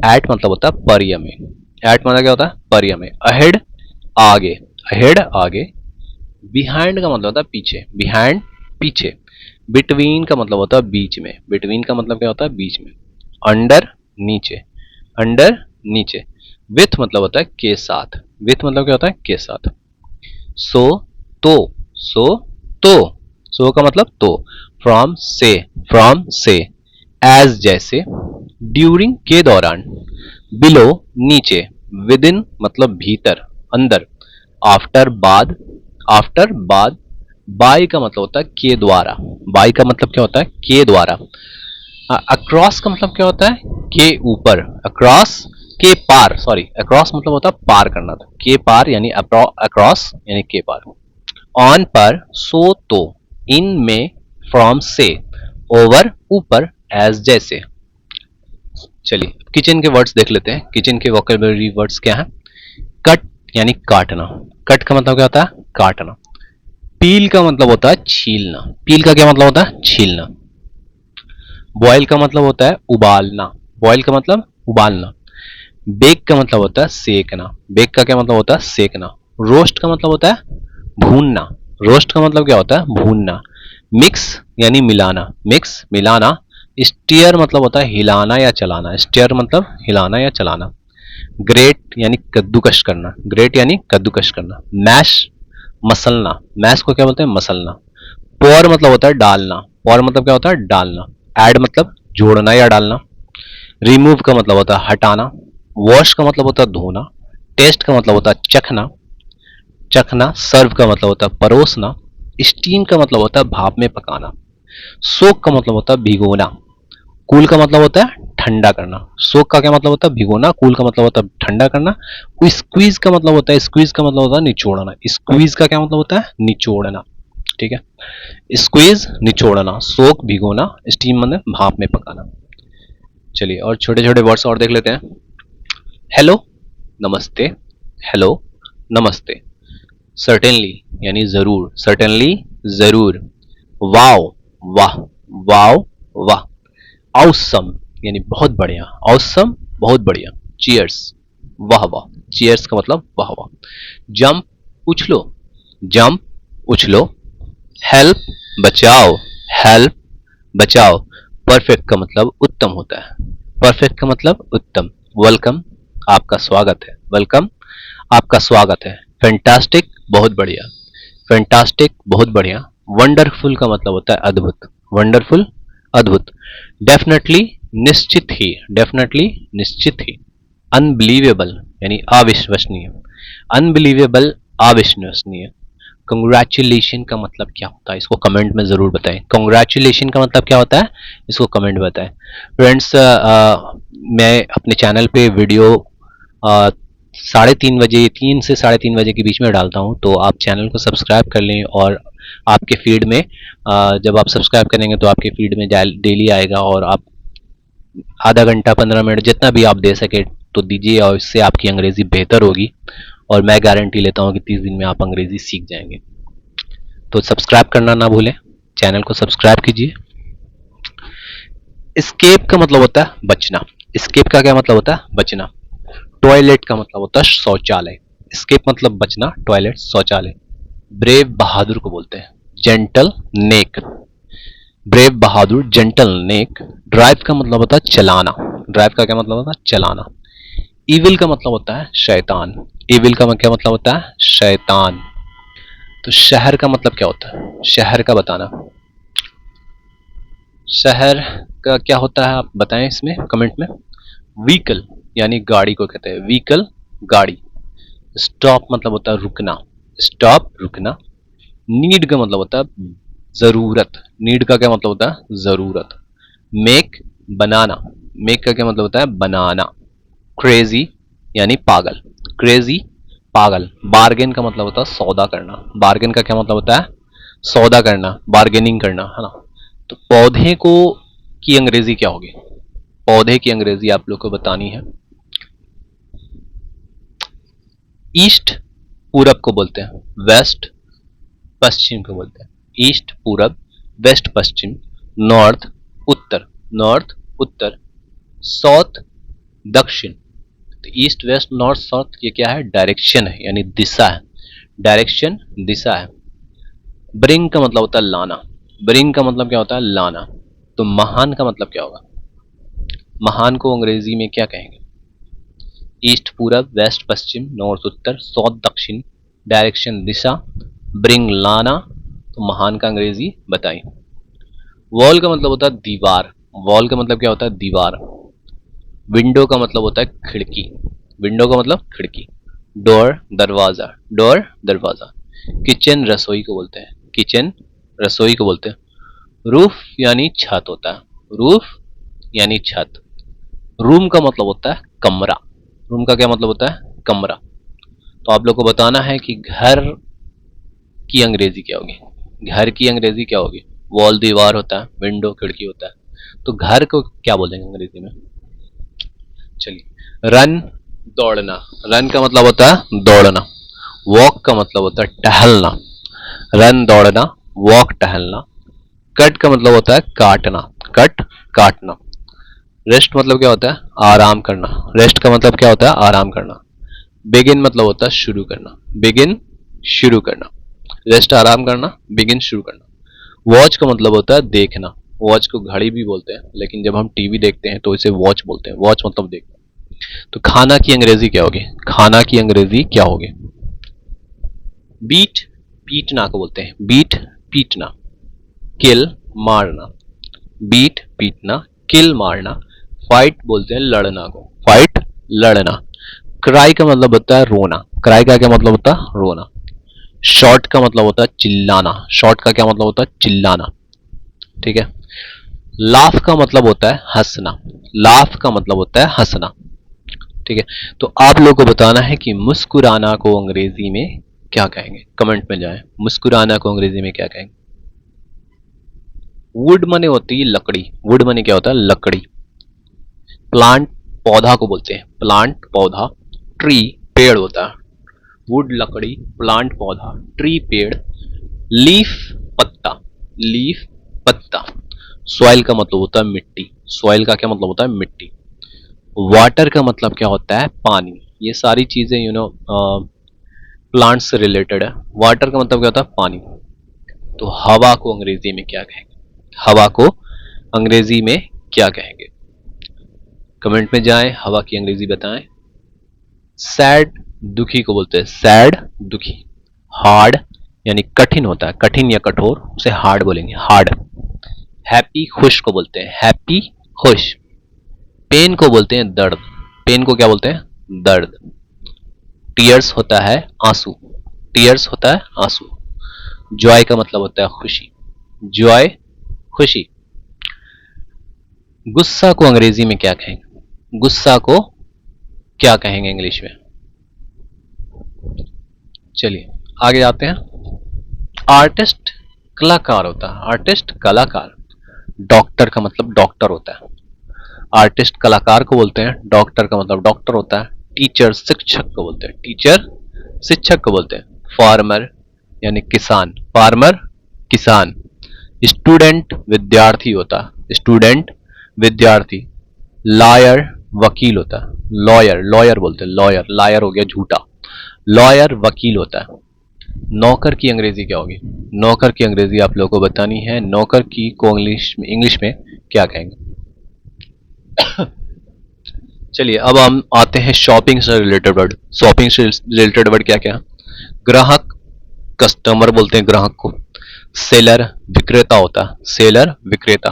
एट मतलब होता है पर या में, एट मतलब क्या होता है? पर या में। अहेड आगे, अहेड आगे। बिहाइंड का मतलब होता है पीछे, बिहाइंड पीछे। बिटवीन का मतलब होता है बीच में, बिटवीन का मतलब क्या होता है? बीच में। अंडर नीचे, अंडर नीचे। विथ मतलब होता है के साथ, विथ मतलब क्या होता है? के साथ। सो तो, सो तो, सो का मतलब तो। फ्रॉम से, फ्रॉम से। एज जैसे। ड्यूरिंग के दौरान। बिलो नीचे। विद इन मतलब भीतर, अंदर। आफ्टर बाद, आफ्टर बाद। बाय का मतलब होता है के द्वारा, बाय का मतलब क्या होता है? के द्वारा। अक्रॉस का मतलब क्या होता है? के ऊपर, अक्रॉस के पार, सॉरी अक्रॉस मतलब होता है पार करना था, के पार यानी अक्रॉस यानी के पार। ऑन पर, सो तो। इन में, फ्रॉम से। ओवर ऊपर, एज जैसे। चलिए किचन के वर्ड्स देख लेते हैं, किचन के वोकैबुलरी वर्ड्स क्या हैं? कट यानी काटना, कट का मतलब क्या होता है? काटना। पील का मतलब होता है छीलना, पील का क्या मतलब होता है? छीलना। बॉयल का मतलब होता है उबालना, बॉयल का मतलब उबालना। बेक का मतलब होता है सेकना, बेक का क्या मतलब होता है सेकना। रोस्ट का मतलब होता है भूनना, रोस्ट का मतलब क्या होता है भूनना। मिक्स यानी मिलाना, मिक्स मिलाना। स्टीयर मतलब होता है हिलाना या चलाना, स्टीयर मतलब हिलाना या चलाना। ग्रेट यानी कद्दूकश करना, ग्रेट यानी कद्दूकश करना। मैश मसलना, मैश को क्या बोलते हैं मसलना। पोर मतलब होता है डालना, पोर मतलब क्या होता है डालना। ऐड मतलब जोड़ना या डालना। रिमूव का मतलब होता है हटाना। वॉश का मतलब होता है धोना। टेस्ट का मतलब होता है चखना, चखना। सर्व का मतलब होता है परोसना। स्टीम का मतलब होता है भाप में पकाना। सोक का मतलब होता है भिगोना। कूल का मतलब होता है ठंडा करना। सोक का क्या मतलब होता है भिगोना, कूल का मतलब होता है ठंडा करना। कोई स्क्वीज का मतलब होता है, स्क्वीज का मतलब होता है निचोड़ना, स्क्वीज का क्या मतलब होता है निचोड़ना। ठीक है, स्क्वीज निचोड़ना, सोक भिगोना, स्टीम मतलब भाप में पकाना। चलिए और छोटे छोटे वर्ड्स और देख लेते हैं। हेलो नमस्ते, हेलो नमस्ते। सर्टेनली यानी जरूर, सर्टेनली जरूर। वाओ वाह, वाओ वाह। ऑसम यानी बहुत बढ़िया, ऑसम बहुत बढ़िया। चीयर्स वाह वाह, चीयर्स का मतलब वाह वाह। जंप उछलो, जंप उछलो। हेल्प बचाओ, हेल्प बचाओ। परफेक्ट का मतलब उत्तम होता है, परफेक्ट का मतलब उत्तम। वेलकम आपका स्वागत है, वेलकम आपका स्वागत है। फैंटास्टिक बहुत बढ़िया, फैंटास्टिक बहुत बढ़िया। वंडरफुल का मतलब होता है अद्भुत, वंडरफुल अद्भुत। डेफिनेटली निश्चित ही, डेफिनेटली निश्चित ही। अनबिलीवेबल यानी अविश्वसनीय, अनबिलीवेबल अविश्वसनीय। कंग्रेचुलेशन का मतलब क्या होता है, इसको कमेंट में जरूर बताएं। कंग्रेचुलेशन का मतलब क्या होता है, इसको कमेंट में बताएं। फ्रेंड्स, मैं अपने चैनल पे वीडियो 3:30 बजे, 3 से 3:30 बजे के बीच में डालता हूँ, तो आप चैनल को सब्सक्राइब कर लें। और आपके फीड में जब आप सब्सक्राइब करेंगे तो आपके फीड में डेली आएगा, और आप आधा घंटा 15 मिनट जितना भी आप दे सके तो दीजिए, और इससे आपकी अंग्रेजी बेहतर होगी। और मैं गारंटी लेता हूँ कि 30 दिन में आप अंग्रेजी सीख जाएंगे। तो सब्सक्राइब करना ना भूलें, चैनल को सब्सक्राइब कीजिए। एस्केप का मतलब होता है बचना, एस्केप का क्या मतलब होता है बचना। टॉयलेट का मतलब होता है शौचालय, एस्केप मतलब बचना, टॉयलेट शौचालय। ब्रेव बहादुर को बोलते हैं जेंटल नेक, ब्रेव बहादुर जेंटल नेक। ड्राइव का मतलब होता है चलाना, ड्राइव का क्या मतलब होता है चलाना। इविल का मतलब होता है शैतान, इविल का क्या मतलब होता है शैतान। तो शहर का मतलब क्या होता है, शहर का बताना। शहर का क्या होता है आप बताएं इसमें कमेंट में। व्हीकल यानी गाड़ी को कहते हैं व्हीकल, गाड़ी। स्टॉप मतलब होता है रुकना, स्टॉप रुकना। नीड का मतलब होता है जरूरत, नीड का क्या मतलब होता है जरूरत। मेक बनाना, मेक का क्या मतलब होता है बनाना। क्रेजी यानी पागल, क्रेजी पागल। बार्गेन का मतलब होता है सौदा करना, बार्गेन का क्या मतलब होता है सौदा करना, बार्गेनिंग करना, है ना। तो पौधे को की अंग्रेजी क्या होगी, पौधे की अंग्रेजी आप लोग को बतानी है। ईस्ट पूरब को बोलते हैं, वेस्ट पश्चिम को बोलते हैं। ईस्ट पूरब, वेस्ट पश्चिम, नॉर्थ उत्तर, नॉर्थ उत्तर। साउथ दक्षिण। तो ईस्ट वेस्ट नॉर्थ साउथ ये क्या है डायरेक्शन है, यानी दिशा है, डायरेक्शन दिशा है। ब्रिंग का मतलब होता है लाना, ब्रिंग का मतलब क्या होता है लाना। तो महान का मतलब क्या होगा, महान को अंग्रेजी में क्या कहेंगे। ईस्ट पूरब, वेस्ट पश्चिम, नॉर्थ उत्तर, साउथ दक्षिण, डायरेक्शन दिशा, ब्रिंग लाना। तो महान का अंग्रेजी बताइए। वॉल का मतलब होता है दीवार, वॉल का मतलब क्या होता है दीवार। विंडो का मतलब होता है खिड़की, विंडो का मतलब खिड़की। डोर दरवाजा, डोर दरवाजा। किचन रसोई को बोलते हैं, किचन रसोई को बोलते हैं। रूफ यानी छत होता है, रूफ यानी छत। रूम का मतलब होता है कमरा, रूम का क्या मतलब होता है कमरा। तो आप लोग को बताना है कि घर की अंग्रेजी क्या होगी, घर की अंग्रेजी क्या होगी। वॉल दीवार होता है, विंडो खिड़की होता है, तो घर को क्या बोलेंगे अंग्रेजी में। चलिए, रन दौड़ना, रन का मतलब होता है दौड़ना। वॉक का मतलब होता है टहलना, रन दौड़ना, वॉक टहलना। कट का मतलब होता है काटना, कट काटना। रेस्ट मतलब क्या होता है? आराम करना। रेस्ट का मतलब क्या होता है? आराम करना। बिगिन मतलब होता है शुरू करना। बिगिन, शुरू करना। रेस्ट आराम करना, बिगिन शुरू करना। वॉच का मतलब होता है देखना। वॉच को घड़ी भी बोलते हैं, लेकिन जब हम टीवी देखते हैं तो इसे वॉच बोलते हैं। वॉच मतलब देखना। तो खाना की अंग्रेजी क्या होगी? खाना की अंग्रेजी क्या होगी? बीट, पीटना को बोलते हैं। बीट, पीटना। किल, मारना। बीट, पीटना। किल, मारना। फाइट बोलते हैं लड़ना को। फाइट, लड़ना। क्राई का मतलब होता है रोना। क्राई का क्या मतलब होता है? रोना। शॉर्ट का मतलब होता है चिल्लाना। शॉर्ट का क्या मतलब होता है? चिल्लाना। ठीक है। लाफ का मतलब होता है हंसना। लाफ का मतलब होता है हंसना। ठीक है। तो आप लोगों को बताना है कि मुस्कुराना को अंग्रेजी में क्या कहेंगे। कमेंट में जाएं, मुस्कुराना को अंग्रेजी में क्या कहेंगे। वुड मने होती है लकड़ी। वुड मने क्या होता है? लकड़ी। प्लांट, पौधा को बोलते हैं। प्लांट, पौधा। ट्री, पेड़ होता है। वुड लकड़ी, प्लांट पौधा, ट्री पेड़। लीफ, पत्ता। लीफ, पत्ता। सॉइल का मतलब होता है मिट्टी। सॉइल का क्या मतलब होता है? मिट्टी। वाटर का मतलब क्या होता है? पानी। ये सारी चीजें प्लांट से रिलेटेड है। वाटर का मतलब क्या होता है? पानी। तो हवा को अंग्रेजी में क्या कहेंगे? हवा को अंग्रेजी में क्या कहेंगे? कमेंट में जाएं, हवा की अंग्रेजी बताएं। सैड, दुखी को बोलते हैं सैड, दुखी। हार्ड यानी कठिन होता है, कठिन या कठोर, उसे हार्ड बोलेंगे, हार्ड। हैप्पी, खुश को बोलते हैं हैप्पी, खुश। पेन को बोलते हैं दर्द। पेन को क्या बोलते हैं? दर्द। टीयर्स होता है आंसू। टीयर्स होता है आंसू। जॉय का मतलब होता है खुशी। जॉय, खुशी। गुस्सा को अंग्रेजी में क्या कहेंगे? गुस्सा को क्या कहेंगे इंग्लिश में? चलिए आगे आते हैं। आर्टिस्ट कलाकार होता है। आर्टिस्ट कलाकार। डॉक्टर का मतलब डॉक्टर होता है। आर्टिस्ट कलाकार को बोलते हैं। डॉक्टर का मतलब डॉक्टर होता है। टीचर, शिक्षक को बोलते हैं। टीचर, शिक्षक को बोलते हैं। फार्मर यानी किसान। फार्मर, किसान। स्टूडेंट, विद्यार्थी होता है। स्टूडेंट, विद्यार्थी। लॉयर, वकील होता है। लॉयर, लॉयर बोलते हैं। लॉयर, लायर हो गया झूठा। लॉयर, वकील होता है। नौकर की अंग्रेजी क्या होगी? नौकर की अंग्रेजी आप लोगों को बतानी है। नौकर की को इंग्लिश में क्या कहेंगे? चलिए अब हम आते हैं शॉपिंग से रिलेटेड वर्ड। शॉपिंग से रिलेटेड वर्ड क्या क्या? ग्राहक, कस्टमर बोलते हैं ग्राहक को। सेलर, विक्रेता होता है। सेलर, विक्रेता।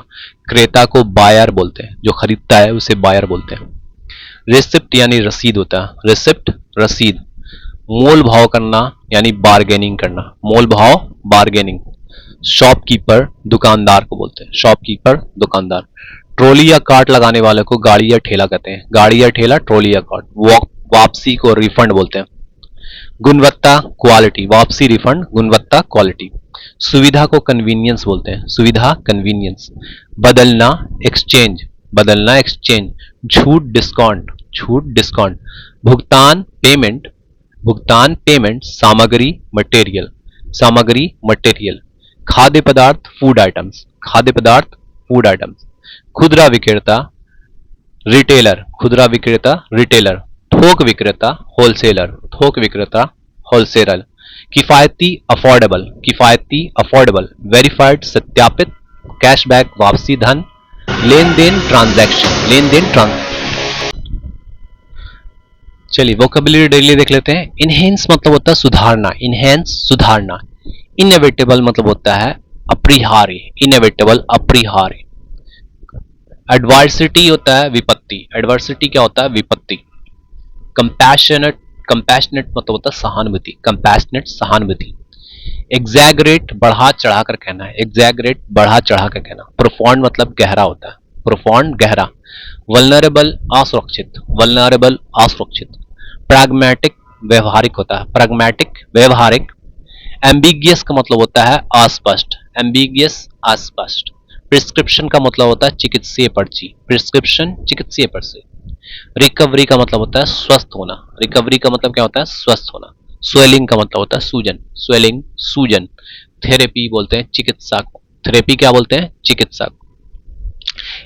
क्रेता को बायर बोलते हैं, जो खरीदता है उसे बायर बोलते हैं। रिसिप्ट यानी रसीद होता है। रिसिप्ट, रसीद। मोल भाव करना यानी बार्गेनिंग करना। मोल भाव, बार्गेनिंग। शॉपकीपर, दुकानदार को बोलते हैं। शॉपकीपर, दुकानदार। ट्रॉली या कार्ट लगाने वाले को गाड़ी या ठेला कहते हैं। गाड़ी या ठेला, ट्रॉली या कार्ट। वापसी को रिफंड बोलते हैं। गुणवत्ता, क्वालिटी। वापसी, रिफंड, गुणवत्ता, क्वालिटी। सुविधा को कन्वीनियंस बोलते हैं। सुविधा, कन्वीनियंस। बदलना, एक्सचेंज। बदलना, एक्सचेंज। छूट, डिस्काउंट। छूट, डिस्काउंट। भुगतान, पेमेंट। भुगतान, पेमेंट। सामग्री, मटेरियल। सामग्री, मटेरियल। खाद्य पदार्थ, फूड आइटम्स। खाद्य पदार्थ, फूड आइटम्स। खुदरा विक्रेता, रिटेलर। खुदरा विक्रेता, रिटेलर। थोक विक्रेता, होलसेलर। थोक विक्रेता, होलसेलर। किफायती, अफोर्डेबल। किफायती, अफोर्डेबल। वेरीफाइड, सत्यापित। कैशबैक, वापसी धन। लेन देन, ट्रांजैक्शन। लेन देन, चलिए वोकेबुलरी डेली देख लेते हैं। इनहेंस मतलब होता है सुधारना। इनहेंस, सुधारना। इनएविटेबल मतलब होता है अपरिहार्य। इनएविटेबल, अपरिहार्य। एडवर्सिटी होता है विपत्ति। एडवर्सिटी क्या होता है? विपत्ति। कंपैशनेट, कंपैशनेट मतलब होता है सहानुभूति। कंपैशनेट, सहानुभूति। एग्जैगरेट, बढ़ा चढ़ा कर कहना है। एग्जैगरेट, बढ़ा चढ़ा कर कहना। प्रोफॉन्ड मतलब गहरा होता है। प्रोफॉन्ड, गहरा। वल्नरेबल, असुरक्षित। वल्नरेबल, असुरक्षित। प्रैग्मेटिक, व्यवहारिक होता है। प्रैग्मेटिक, व्यवहारिक। एम्बिगियस का मतलब होता है अस्पष्ट। एम्बिगियस, अस्पष्ट। प्रिस्क्रिप्शन का मतलब होता है चिकित्सीय पर्ची। प्रिस्क्रिप्शन, चिकित्सीय पर्ची। रिकवरी का मतलब होता है स्वस्थ होना। रिकवरी का मतलब क्या होता है? स्वस्थ होना। स्वेलिंग का मतलब होता है सूजन। स्वेलिंग, सूजन। थेरेपी बोलते हैं चिकित्सा को। थेरेपी क्या बोलते हैं? चिकित्सा को।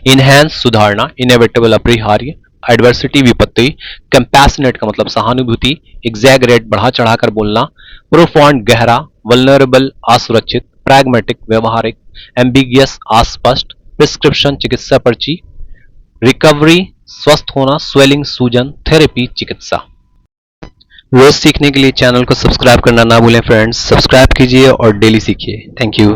इनहेंस सुधारना, इनएविटेबल अपरिहार्य, एडवर्सिटी विपत्ति, कंपैशनेट का मतलब सहानुभूति, एग्जैगरेट बढ़ा चढ़ाकर बोलना, प्रोफाउंड गहरा, वल्नरेबल असुरक्षित, प्रैग्मेटिक व्यवहारिक, एम्बिगियस अस्पष्ट, प्रिस्क्रिप्शन चिकित्सा पर्ची, रिकवरी स्वस्थ होना, स्वेलिंग सूजन, थेरेपी चिकित्सा। रोज सीखने के लिए चैनल को सब्सक्राइब करना ना भूलें फ्रेंड्स, सब्सक्राइब कीजिए और डेली सीखिए। Thank you.